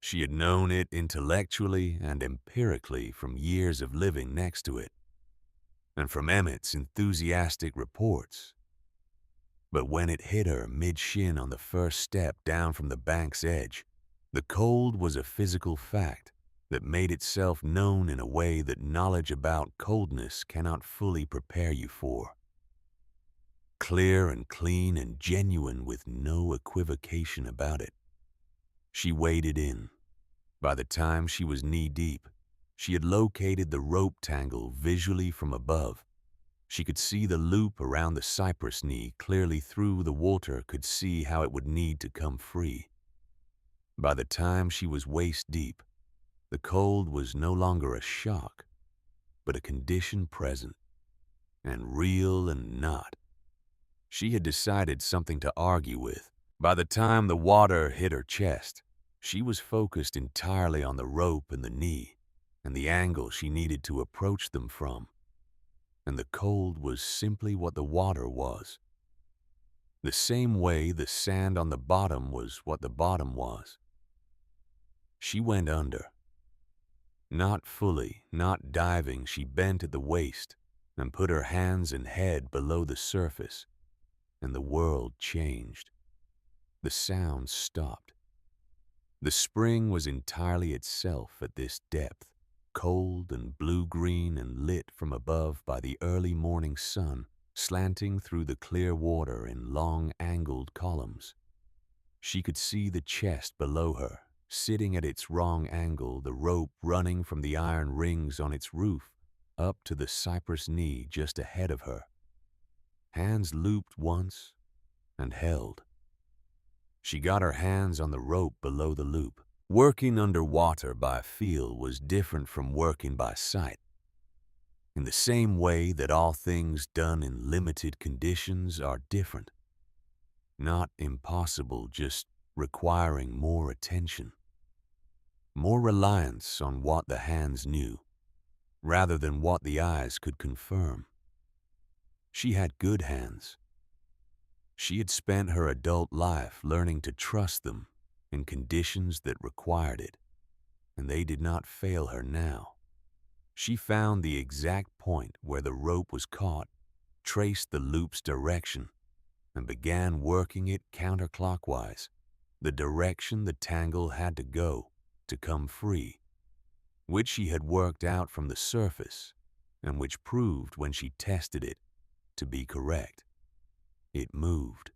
A: She had known it intellectually and empirically from years of living next to it, and from Emmett's enthusiastic reports. But when it hit her mid-shin on the first step down from the bank's edge, the cold was a physical fact that made itself known in a way that knowledge about coldness cannot fully prepare you for. Clear and clean and genuine with no equivocation about it. She waded in. By the time she was knee-deep, she had located the rope tangle visually from above. She could see the loop around the cypress knee clearly through the water, could see how it would need to come free. By the time she was waist-deep, the cold was no longer a shock, but a condition present, and real and not. She had decided something to argue with. By the time the water hit her chest, she was focused entirely on the rope and the knee, and the angle she needed to approach them from. And the cold was simply what the water was. the same way the sand on the bottom was what the bottom was. She went under. Not fully, not diving, she bent at the waist and put her hands and head below the surface, and the world changed. The sound stopped. The spring was entirely itself at this depth, cold and blue-green and lit from above by the early morning sun, slanting through the clear water in long angled columns. She could see the chest below her, sitting at its wrong angle, the rope running from the iron rings on its roof up to the cypress knee just ahead of her. Hands looped once and held. She got her hands on the rope below the loop. Working underwater by feel was different from working by sight. In the same way that all things done in limited conditions are different. Not impossible, just requiring more attention. More reliance on what the hands knew, rather than what the eyes could confirm. She had good hands. She had spent her adult life learning to trust them in conditions that required it, and they did not fail her now. She found the exact point where the rope was caught, traced the loop's direction, and began working it counterclockwise, the direction the tangle had to go to come free, which she had worked out from the surface and which proved when she tested it to be correct. It moved.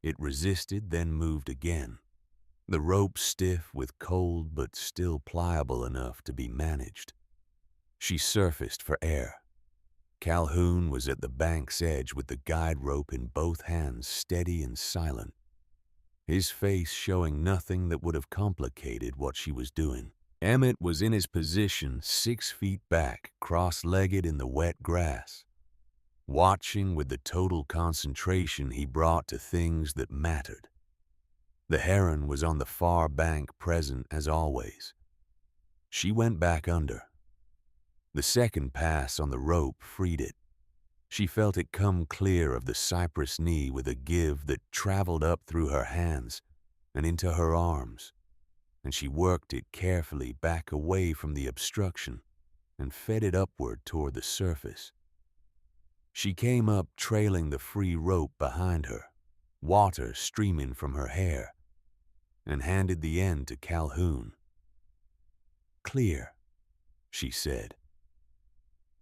A: It resisted, then moved again, the rope stiff with cold but still pliable enough to be managed. She surfaced for air. Calhoun was at the bank's edge with the guide rope in both hands, steady and silent, his face showing nothing that would have complicated what she was doing. Emmett was in his position 6 feet back, cross-legged in the wet grass, watching with the total concentration he brought to things that mattered. The heron was on the far bank, present as always. She went back under. The second pass on the rope freed it. She felt it come clear of the cypress knee with a give that traveled up through her hands and into her arms, and she worked it carefully back away from the obstruction and fed it upward toward the surface. She came up trailing the free rope behind her, water streaming from her hair, and handed the end to Calhoun. "Clear," she said.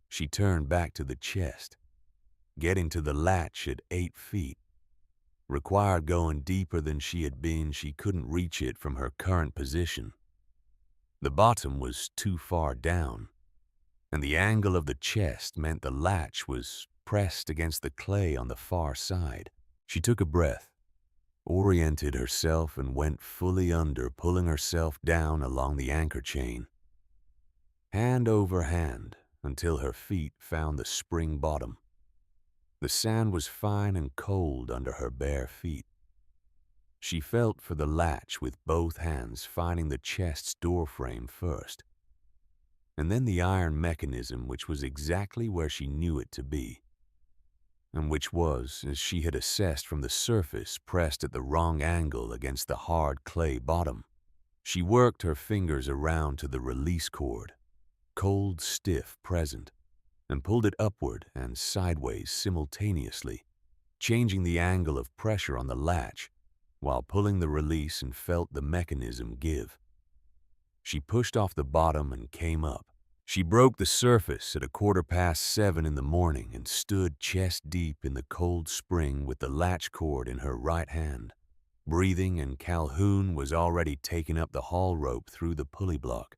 A: She turned back to the chest. Getting to the latch at 8 feet required going deeper than she had been. She couldn't reach it from her current position. The bottom was too far down, and the angle of the chest meant the latch was pressed against the clay on the far side. She took a breath, oriented herself, and went fully under, pulling herself down along the anchor chain, hand over hand, until her feet found the spring bottom. The sand was fine and cold under her bare feet. She felt for the latch with both hands, finding the chest's doorframe first, and then the iron mechanism, which was exactly where she knew it to be, and which was, as she had assessed from the surface, pressed at the wrong angle against the hard clay bottom. She worked her fingers around to the release cord, cold stiff present, and pulled it upward and sideways simultaneously, changing the angle of pressure on the latch while pulling the release, and felt the mechanism give. She pushed off the bottom and came up. She broke the surface at 7:15 in the morning and stood chest deep in the cold spring with the latch cord in her right hand, breathing, and Calhoun was already taking up the haul rope through the pulley block.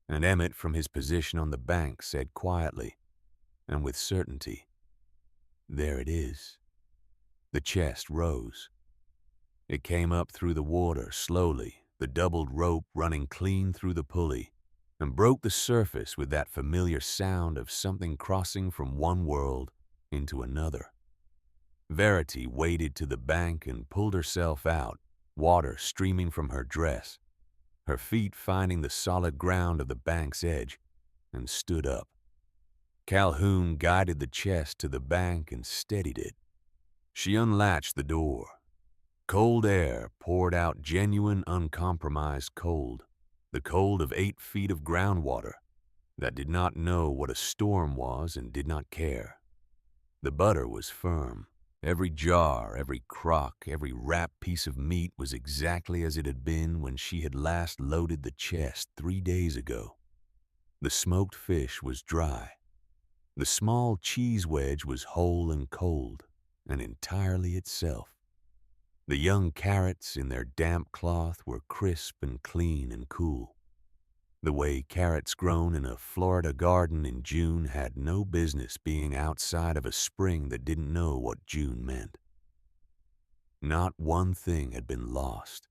A: And Emmett, from his position on the bank, said quietly and with certainty, "There it is." The chest rose. It came up through the water slowly, the doubled rope running clean through the pulley, and broke the surface with that familiar sound of something crossing from one world into another. Verity waded to the bank and pulled herself out, water streaming from her dress, her feet finding the solid ground of the bank's edge, and stood up. Calhoun guided the chest to the bank and steadied it. She unlatched the door. Cold air poured out, genuine, uncompromised cold, the cold of 8 feet of groundwater that did not know what a storm was and did not care. The butter was firm. Every jar, every crock, every wrapped piece of meat was exactly as it had been when she had last loaded the chest 3 days ago. The smoked fish was dry. The small cheese wedge was whole and cold, and entirely itself. The young carrots in their damp cloth were crisp and clean and cool. The way carrots grown in a Florida garden in June had no business being outside of a spring that didn't know what June meant. Not one thing had been lost.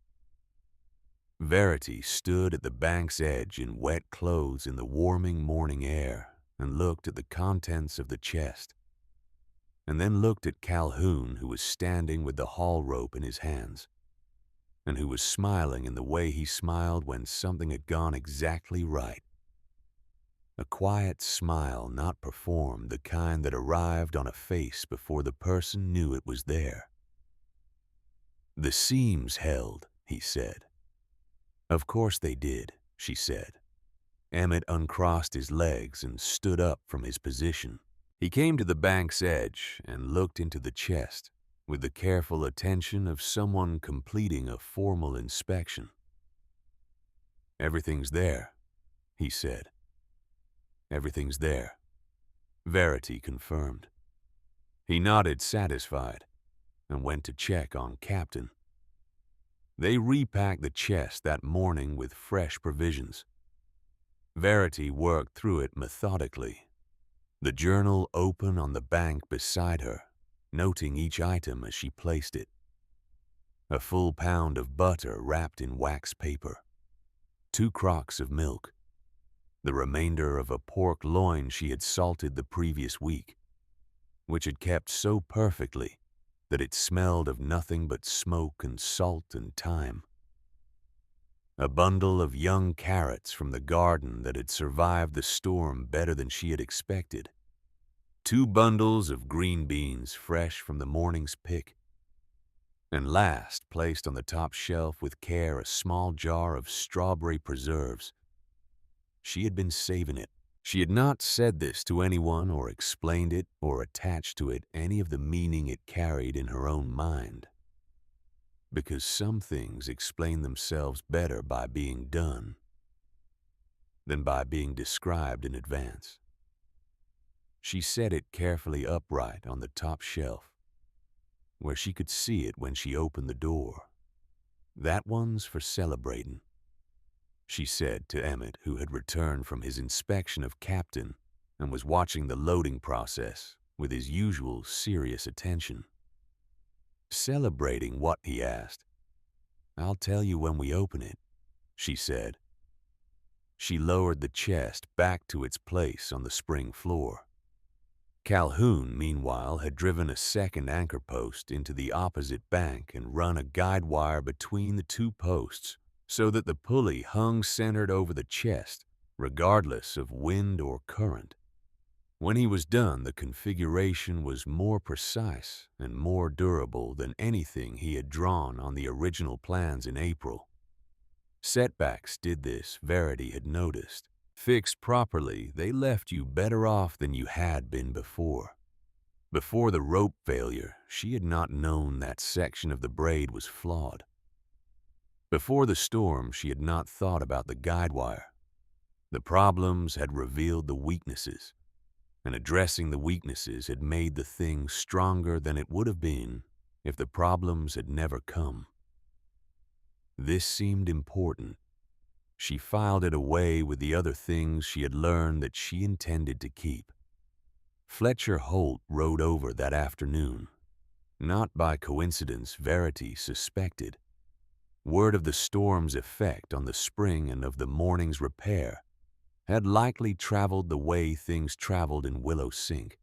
A: Verity stood at the bank's edge in wet clothes in the warming morning air and looked at the contents of the chest, and then looked at Calhoun, who was standing with the haul rope in his hands, and who was smiling in the way he smiled when something had gone exactly right. A quiet smile, not performed, the kind that arrived on a face before the person knew it was there. "The seams held," he said. "Of course they did," she said. Emmett uncrossed his legs and stood up from his position. He came to the bank's edge and looked into the chest with the careful attention of someone completing a formal inspection. "Everything's there," he said. "Everything's there," Verity confirmed. He nodded satisfied and went to check on Captain. They repacked the chest that morning with fresh provisions. Verity worked through it methodically, the journal open on the bank beside her, noting each item as she placed it. A full pound of butter wrapped in wax paper, 2 crocks of milk, the remainder of a pork loin she had salted the previous week, which had kept so perfectly that it smelled of nothing but smoke and salt and thyme. A bundle of young carrots from the garden that had survived the storm better than she had expected. 2 bundles of green beans fresh from the morning's pick. And last, placed on the top shelf with care, a small jar of strawberry preserves. She had been saving it. She had not said this to anyone or explained it or attached to it any of the meaning it carried in her own mind. Because some things explain themselves better by being done than by being described in advance. She set it carefully upright on the top shelf, where she could see it when she opened the door. "That one's for celebrating," she said to Emmett, who had returned from his inspection of Captain and was watching the loading process with his usual serious attention. "Celebrating what?" he asked. "I'll tell you when we open it," she said. She lowered the chest back to its place on the spring floor. Calhoun, meanwhile, had driven a second anchor post into the opposite bank and run a guide wire between the 2 posts so that the pulley hung centered over the chest, regardless of wind or current. When he was done, the configuration was more precise and more durable than anything he had drawn on the original plans in April. Setbacks did this, Verity had noticed. Fixed properly, they left you better off than you had been before. Before the rope failure, she had not known that section of the braid was flawed. Before the storm, she had not thought about the guide wire. The problems had revealed the weaknesses, and addressing the weaknesses had made the thing stronger than it would have been if the problems had never come. This seemed important. She filed it away with the other things she had learned that she intended to keep. Fletcher Holt rode over that afternoon. Not by coincidence, Verity suspected. Word of the storm's effect on the spring and of the morning's repair had likely traveled the way things traveled in Willow Sink,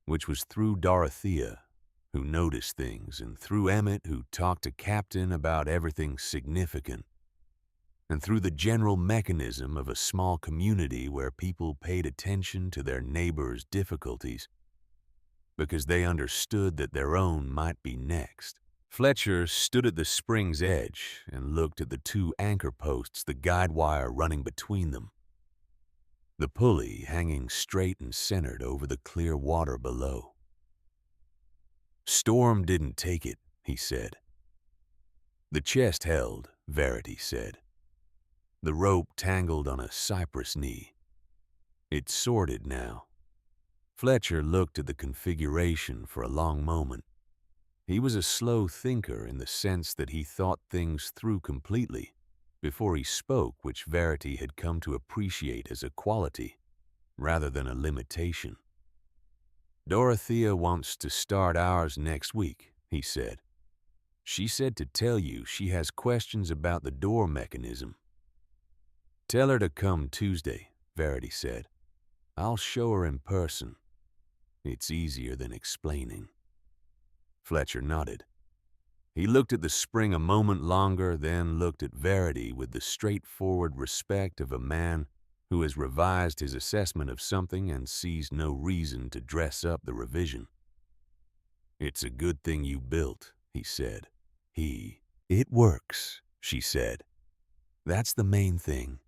A: which was through Dorothea, who noticed things, and through Emmett, who talked to Captain about everything significant, and through the general mechanism of a small community where people paid attention to their neighbors' difficulties. because they understood that their own might be next. Fletcher stood at the spring's edge and looked at the two anchor posts, the guide wire running between them, the pulley hanging straight and centered over the clear water below. "Storm didn't take it," he said. "The chest held," Verity said. "The rope tangled on a cypress knee. It's sorted now." Fletcher looked at the configuration for a long moment. He was a slow thinker in the sense that he thought things through completely before he spoke, which Verity had come to appreciate as a quality rather than a limitation. "Dorothea wants to start ours next week," he said. "She said to tell you she has questions about the door mechanism." "Tell her to come Tuesday," Verity said. "I'll show her in person. It's easier than explaining." Fletcher nodded. He looked at the spring a moment longer, then looked at Verity with the straightforward respect of a man who has revised his assessment of something and sees no reason to dress up the revision. "It's a good thing you built," he said. "It works," she said. "That's the main thing."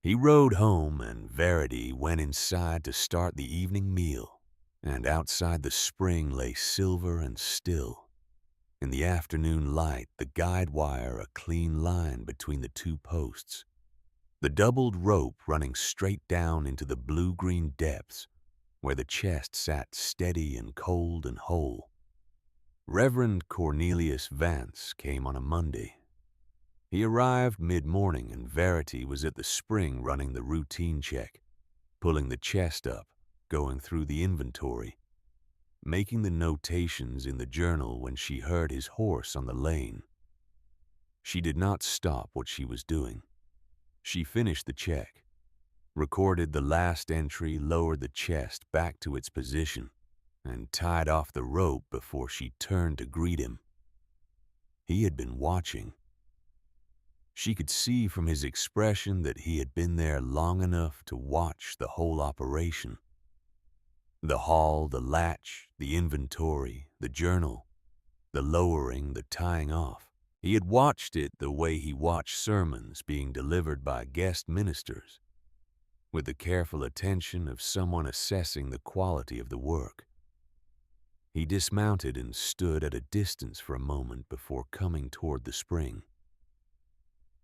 A: He rode home, and Verity went inside to start the evening meal, and outside the spring lay silver and still. In the afternoon light, the guide wire a clean line between the two posts, the doubled rope running straight down into the blue-green depths where the chest sat steady and cold and whole. Reverend Cornelius Vance came on a Monday. He arrived mid-morning, and Verity was at the spring running the routine check, pulling the chest up, going through the inventory, making the notations in the journal when she heard his horse on the lane. She did not stop what she was doing. She finished the check, recorded the last entry, lowered the chest back to its position, and tied off the rope before she turned to greet him. He had been watching. She could see from his expression that he had been there long enough to watch the whole operation. The haul, the latch, the inventory, the journal, the lowering, the tying off. He had watched it the way he watched sermons being delivered by guest ministers, with the careful attention of someone assessing the quality of the work. He dismounted and stood at a distance for a moment before coming toward the spring.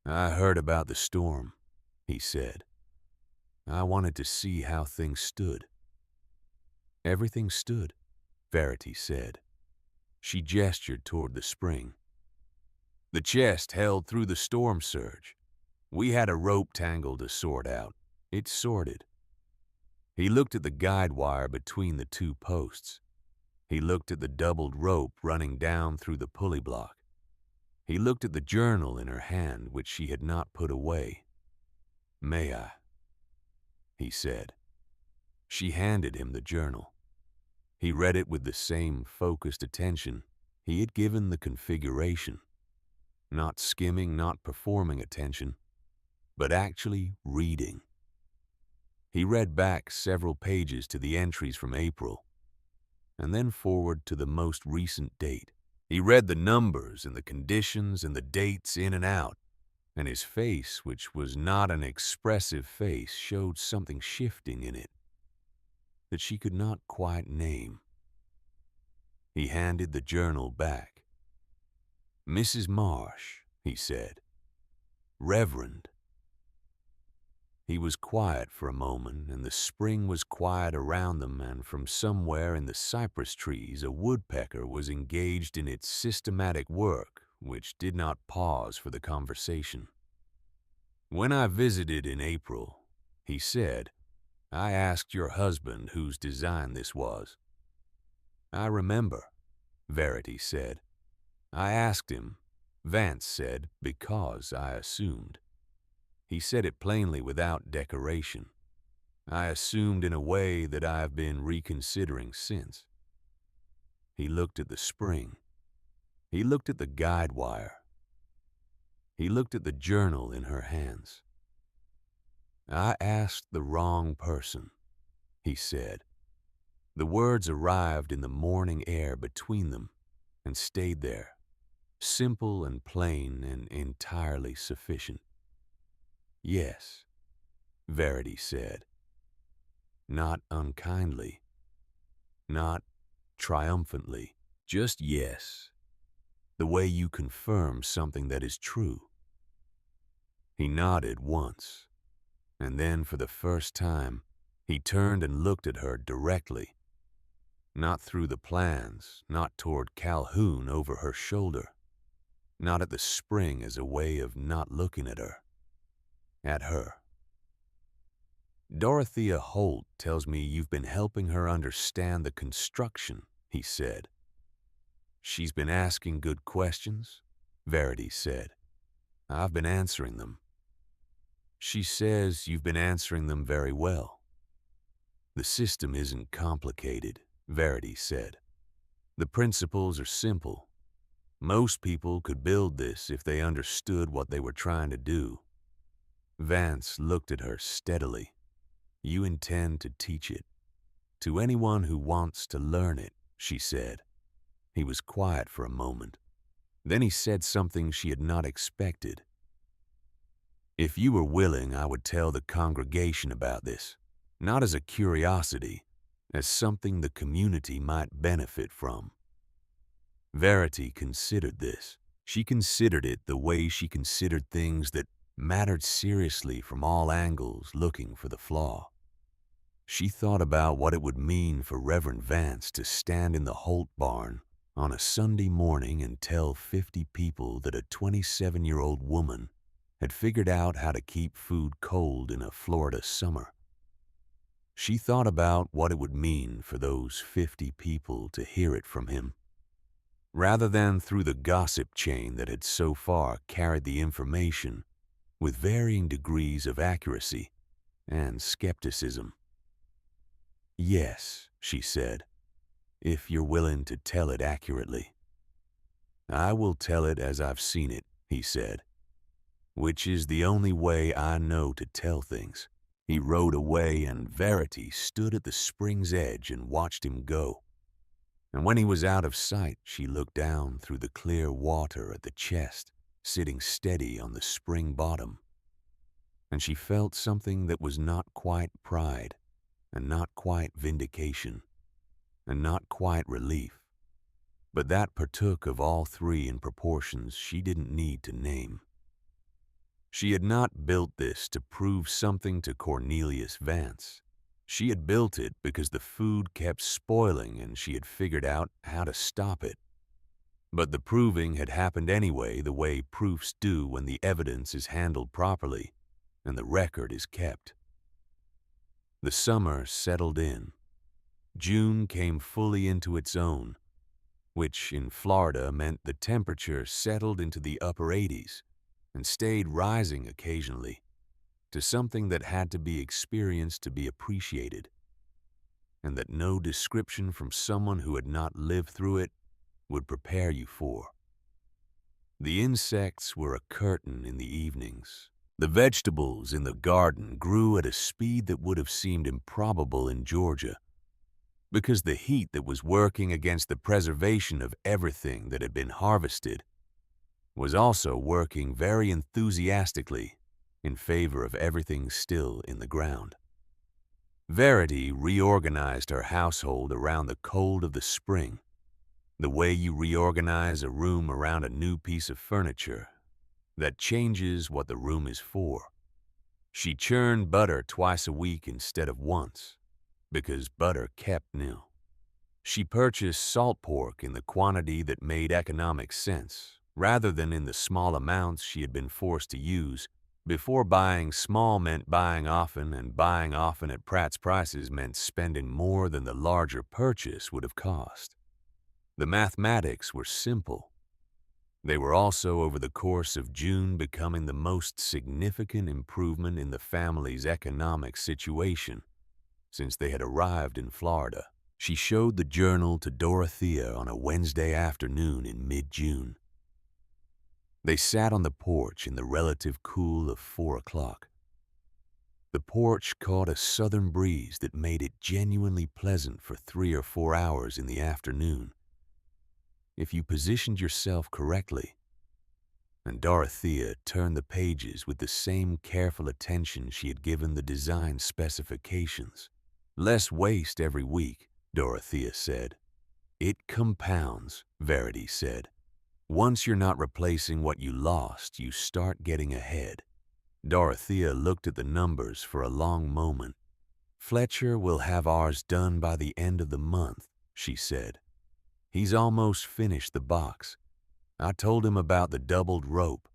A: "I heard about the storm," he said. "I wanted to see how things stood." "Everything stood," Verity said. She gestured toward the spring. "The chest held through the storm surge. We had a rope tangle to sort out. It sorted." He looked at the guide wire between the two posts. He looked at the doubled rope running down through the pulley block. He looked at the journal in her hand, which she had not put away. "May I?" he said. She handed him the journal. He read it with the same focused attention he had given the configuration. Not skimming, not performing attention, but actually reading. He read back several pages to the entries from April, and then forward to the most recent date. He read the numbers and the conditions and the dates in and out, and his face, which was not an expressive face, showed something shifting in it that she could not quite name. He handed the journal back. "Mrs. Marsh," he said. "Reverend." He was quiet for a moment, and the spring was quiet around them, and from somewhere in the cypress trees a woodpecker was engaged in its systematic work, which did not pause for the conversation. "When I visited in April," he said, "I asked your husband whose design this was." "I remember," Verity said. "I asked him," Vance said, "because I assumed." He said it plainly without decoration. "I assumed in a way that I have been reconsidering since." He looked at the spring. He looked at the guide wire. He looked at the journal in her hands. "I asked the wrong person," he said. The words arrived in the morning air between them and stayed there, simple and plain and entirely sufficient. "Yes," Verity said, not unkindly, not triumphantly, just yes, the way you confirm something that is true. He nodded once, and then for the first time, he turned and looked at her directly, not through the plans, not toward Calhoun over her shoulder, not at the spring as a way of not looking at her. At her. "Dorothea Holt tells me you've been helping her understand the construction," he said. "She's been asking good questions," Verity said. "I've been answering them." "She says you've been answering them very well." "The system isn't complicated," Verity said. "The principles are simple. Most people could build this if they understood what they were trying to do." Vance looked at her steadily. "You intend to teach it to anyone who wants to learn it," she said. He was quiet for a moment. Then he said something she had not expected. "If you were willing, I would tell the congregation about this, not as a curiosity, as something the community might benefit from." Verity considered this. She considered it the way she considered things that mattered seriously from all angles, looking for the flaw. She thought about what it would mean for Reverend Vance to stand in the Holt barn on a Sunday morning and tell 50 people that a 27-year-old woman had figured out how to keep food cold in a Florida summer. She thought about what it would mean for those 50 people to hear it from him, rather than through the gossip chain that had so far carried the information with varying degrees of accuracy and skepticism. "Yes," she said, "if you're willing to tell it accurately." "I will tell it as I've seen it," he said, "which is the only way I know to tell things." He rode away, and Verity stood at the spring's edge and watched him go. And when he was out of sight, she looked down through the clear water at the chest, sitting steady on the spring bottom. And she felt something that was not quite pride, and not quite vindication, and not quite relief, but that partook of all three in proportions she didn't need to name. She had not built this to prove something to Cornelius Vance. She had built it because the food kept spoiling and she had figured out how to stop it. But the proving had happened anyway, the way proofs do when the evidence is handled properly and the record is kept. The summer settled in. June came fully into its own, which in Florida meant the temperature settled into the upper 80s and stayed rising occasionally to something that had to be experienced to be appreciated, and that no description from someone who had not lived through it would prepare you for. The insects were a curtain in the evenings. The vegetables in the garden grew at a speed that would have seemed improbable in Georgia, because the heat that was working against the preservation of everything that had been harvested was also working very enthusiastically in favor of everything still in the ground. Verity reorganized her household around the cold of the spring, the way you reorganize a room around a new piece of furniture that changes what the room is for. She churned butter twice a week instead of once, because butter kept nil. She purchased salt pork in the quantity that made economic sense, rather than in the small amounts she had been forced to use. Before, buying small meant buying often, and buying often at Pratt's prices meant spending more than the larger purchase would have cost. The mathematics were simple. They were also, over the course of June, becoming the most significant improvement in the family's economic situation since they had arrived in Florida. She showed the journal to Dorothea on a Wednesday afternoon in mid-June. They sat on the porch in the relative cool of 4 o'clock. The porch caught a southern breeze that made it genuinely pleasant for 3 or 4 hours in the afternoon, if you positioned yourself correctly. And Dorothea turned the pages with the same careful attention she had given the design specifications. "Less waste every week," Dorothea said. "It compounds," Verity said. "Once you're not replacing what you lost, you start getting ahead." Dorothea looked at the numbers for a long moment. "Fletcher will have ours done by the end of the month," she said. "He's almost finished the box. I told him about the doubled rope.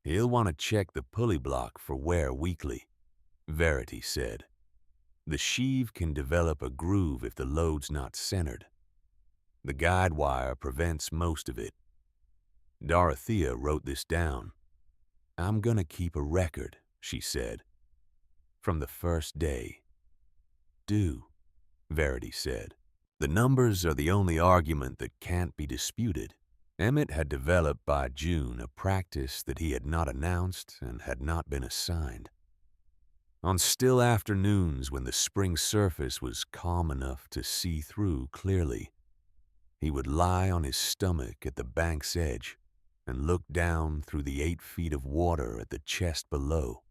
A: He'll want to check the pulley block for wear weekly," Verity said. "The sheave can develop a groove if the load's not centered. The guide wire prevents most of it." Dorothea wrote this down. "I'm gonna keep a record," she said, "from the first day." "Do," Verity said. "The numbers are the only argument that can't be disputed." Emmett had developed by June a practice that he had not announced and had not been assigned. On still afternoons when the spring surface was calm enough to see through clearly, he would lie on his stomach at the bank's edge and look down through the 8 feet of water at the chest below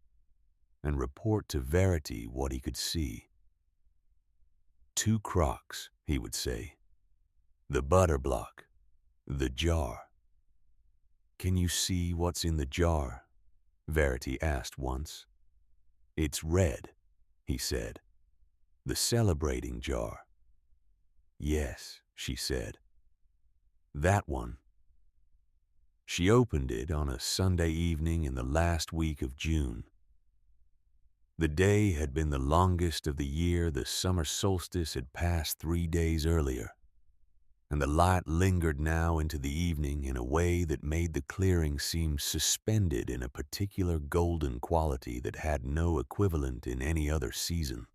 A: and report to Verity what he could see. "2 crocks," he would say. "The butter block. The jar." "Can you see what's in the jar?" Verity asked once. "It's red," he said. "The celebrating jar." "Yes," she said. "That one." She opened it on a Sunday evening in the last week of June. The day had been the longest of the year. The summer solstice had passed 3 days earlier, and the light lingered now into the evening in a way that made the clearing seem suspended in a particular golden quality that had no equivalent in any other season.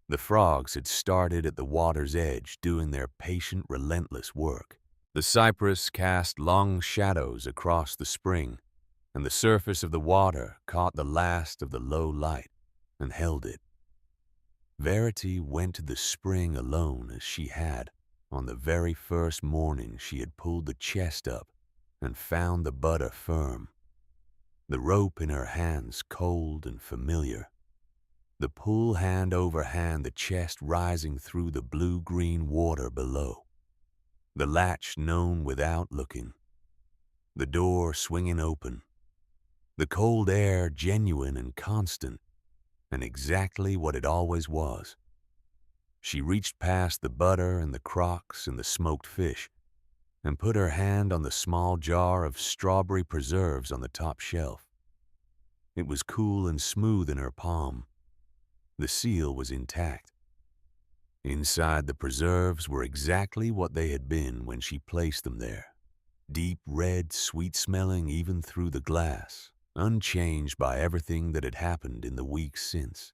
A: The frogs had started at the water's edge doing their patient, relentless work. The cypress cast long shadows across the spring, and the surface of the water caught the last of the low light and held it. Verity went to the spring alone as she had on the very first morning she had pulled the chest up and found the butter firm, the rope in her hands cold and familiar, the pull hand over hand, the chest rising through the blue-green water below, the latch known without looking, the door swinging open, the cold air genuine and constant, and exactly what it always was. She reached past the butter and the crocks and the smoked fish and put her hand on the small jar of strawberry preserves on the top shelf. It was cool and smooth in her palm. The seal was intact. Inside, the preserves were exactly what they had been when she placed them there. Deep red, sweet-smelling even through the glass, unchanged by everything that had happened in the weeks since.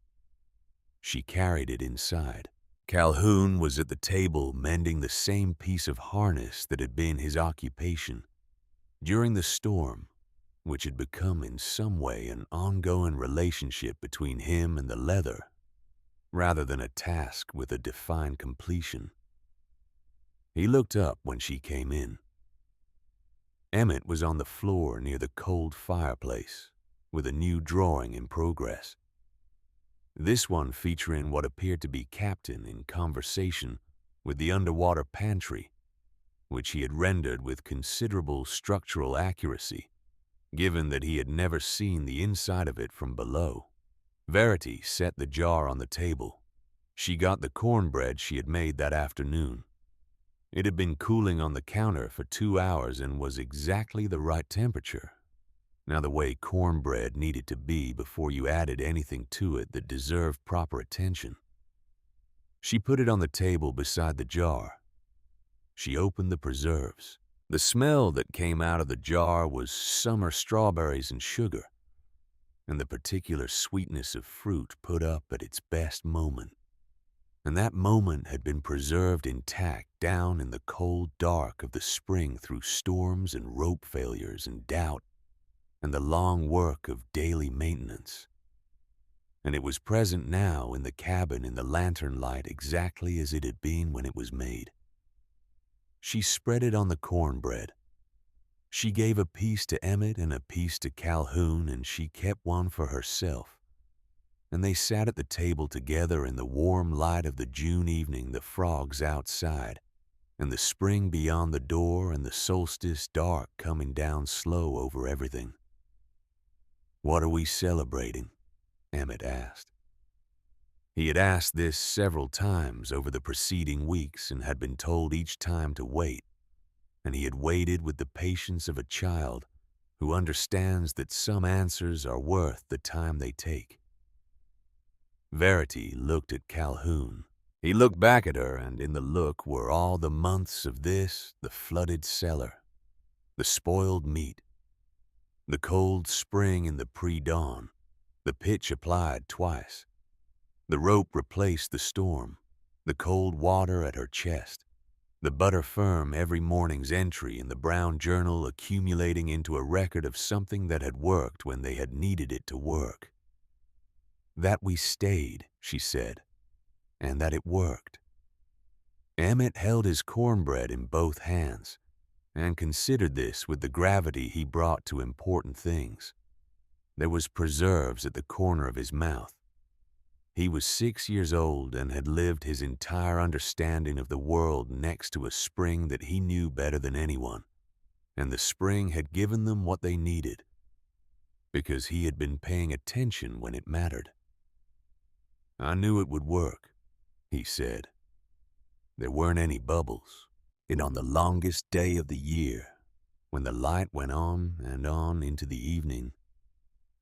A: She carried it inside. Calhoun was at the table mending the same piece of harness that had been his occupation during the storm, which had become in some way an ongoing relationship between him and the leather, rather than a task with a defined completion. He looked up when she came in. Emmett was on the floor near the cold fireplace, with a new drawing in progress. This one featuring what appeared to be Captain in conversation with the underwater pantry, which he had rendered with considerable structural accuracy, given that he had never seen the inside of it from below. Verity set the jar on the table. She got the cornbread she had made that afternoon. It had been cooling on the counter for 2 hours and was exactly the right temperature. Now the way cornbread needed to be before you added anything to it that deserved proper attention. She put it on the table beside the jar. She opened the preserves. The smell that came out of the jar was summer strawberries and sugar, and the particular sweetness of fruit put up at its best moment. And that moment had been preserved intact down in the cold dark of the spring through storms and rope failures and doubt and the long work of daily maintenance. and it was present now in the cabin in the lantern light exactly as it had been when it was made. She spread it on the cornbread. She gave a piece to Emmett and a piece to Calhoun, and she kept one for herself. And they sat at the table together in the warm light of the June evening, the frogs outside, and the spring beyond the door, and the solstice dark coming down slow over everything. "What are we celebrating?" Emmett asked. He had asked this several times over the preceding weeks and had been told each time to wait, and he had waited with the patience of a child who understands that some answers are worth the time they take. Verity looked at Calhoun. He looked back at her, and in the look were all the months of this, the flooded cellar, the spoiled meat, the cold spring in the pre-dawn, the pitch applied twice, the rope replaced the storm, the cold water at her chest, the butter firm every morning's entry in the brown journal accumulating into a record of something that had worked when they had needed it to work. That we stayed, she said, and that it worked. Emmett held his cornbread in both hands and considered this with the gravity he brought to important things. There was preserves at the corner of his mouth. He was 6 years old and had lived his entire understanding of the world next to a spring that he knew better than anyone, and the spring had given them what they needed, because he had been paying attention when it mattered. "I knew it would work," he said. "There weren't any bubbles, and on the longest day of the year, when the light went on and on into the evening,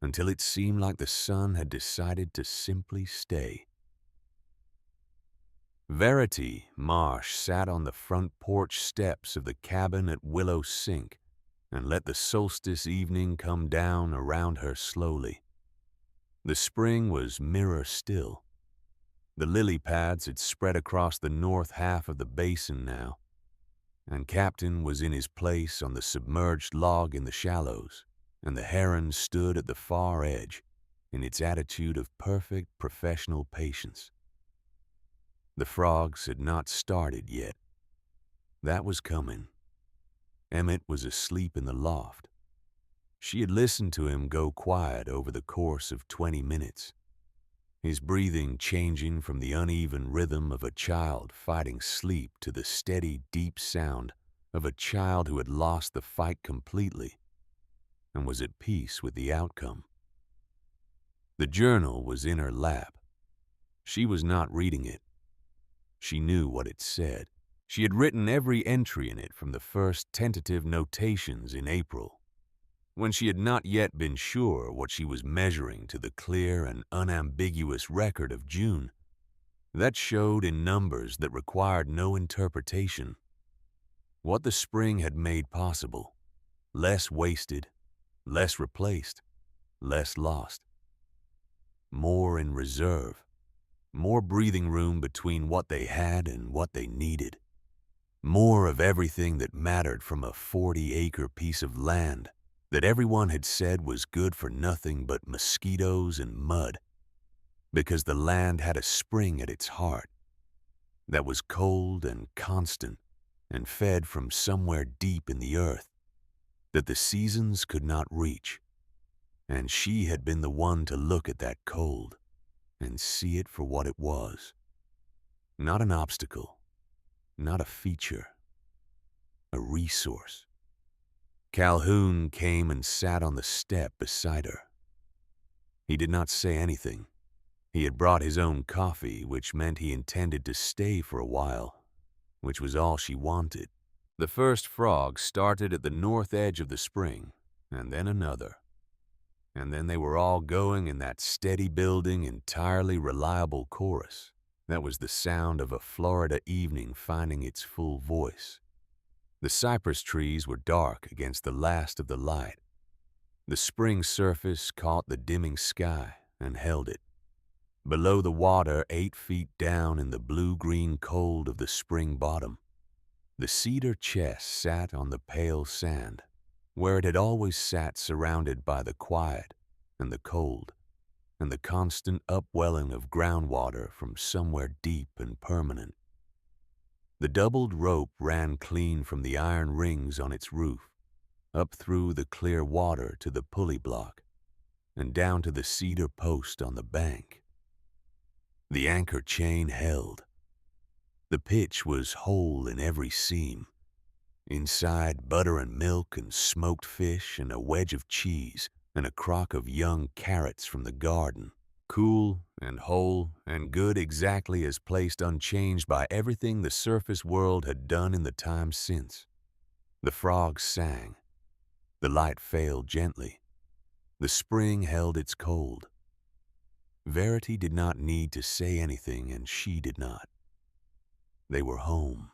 A: until it seemed like the sun had decided to simply stay." Verity Marsh sat on the front porch steps of the cabin at Willow Sink and let the solstice evening come down around her slowly. The spring was mirror still. The lily pads had spread across the north half of the basin now, and Captain was in his place on the submerged log in the shallows, and the heron stood at the far edge in its attitude of perfect professional patience. The frogs had not started yet. That was coming. Emmett was asleep in the loft. She had listened to him go quiet over the course of 20 minutes, his breathing changing from the uneven rhythm of a child fighting sleep to the steady, deep sound of a child who had lost the fight completely and was at peace with the outcome. The journal was in her lap. She was not reading it. She knew what it said. She had written every entry in it from the first tentative notations in April, when she had not yet been sure what she was measuring, to the clear and unambiguous record of June that showed in numbers that required no interpretation what the spring had made possible: less wasted, less replaced, less lost, more in reserve, more breathing room between what they had and what they needed, more of everything that mattered from a 40-acre piece of land that everyone had said was good for nothing but mosquitoes and mud, because the land had a spring at its heart that was cold and constant and fed from somewhere deep in the earth that the seasons could not reach, and she had been the one to look at that cold and see it for what it was. Not an obstacle, not a feature, a resource. Calhoun came and sat on the step beside her. He did not say anything. He had brought his own coffee, which meant he intended to stay for a while, which was all she wanted. The first frog started at the north edge of the spring, and then another. And then they were all going in that steady building, entirely reliable chorus. That was the sound of a Florida evening finding its full voice. The cypress trees were dark against the last of the light. The spring surface caught the dimming sky and held it. Below the water, 8 feet down in the blue-green cold of the spring bottom, the cedar chest sat on the pale sand, where it had always sat, surrounded by the quiet and the cold. and the constant upwelling of groundwater from somewhere deep and permanent. The doubled rope ran clean from the iron rings on its roof, up through the clear water to the pulley block, and down to the cedar post on the bank. The anchor chain held. The pitch was whole in every seam. Inside, butter and milk and smoked fish and a wedge of cheese and a crock of young carrots from the garden, cool and whole and good exactly as placed unchanged by everything the surface world had done in the time since. The frogs sang. The light failed gently. The spring held its cold. Verity did not need to say anything, and she did not. They were home.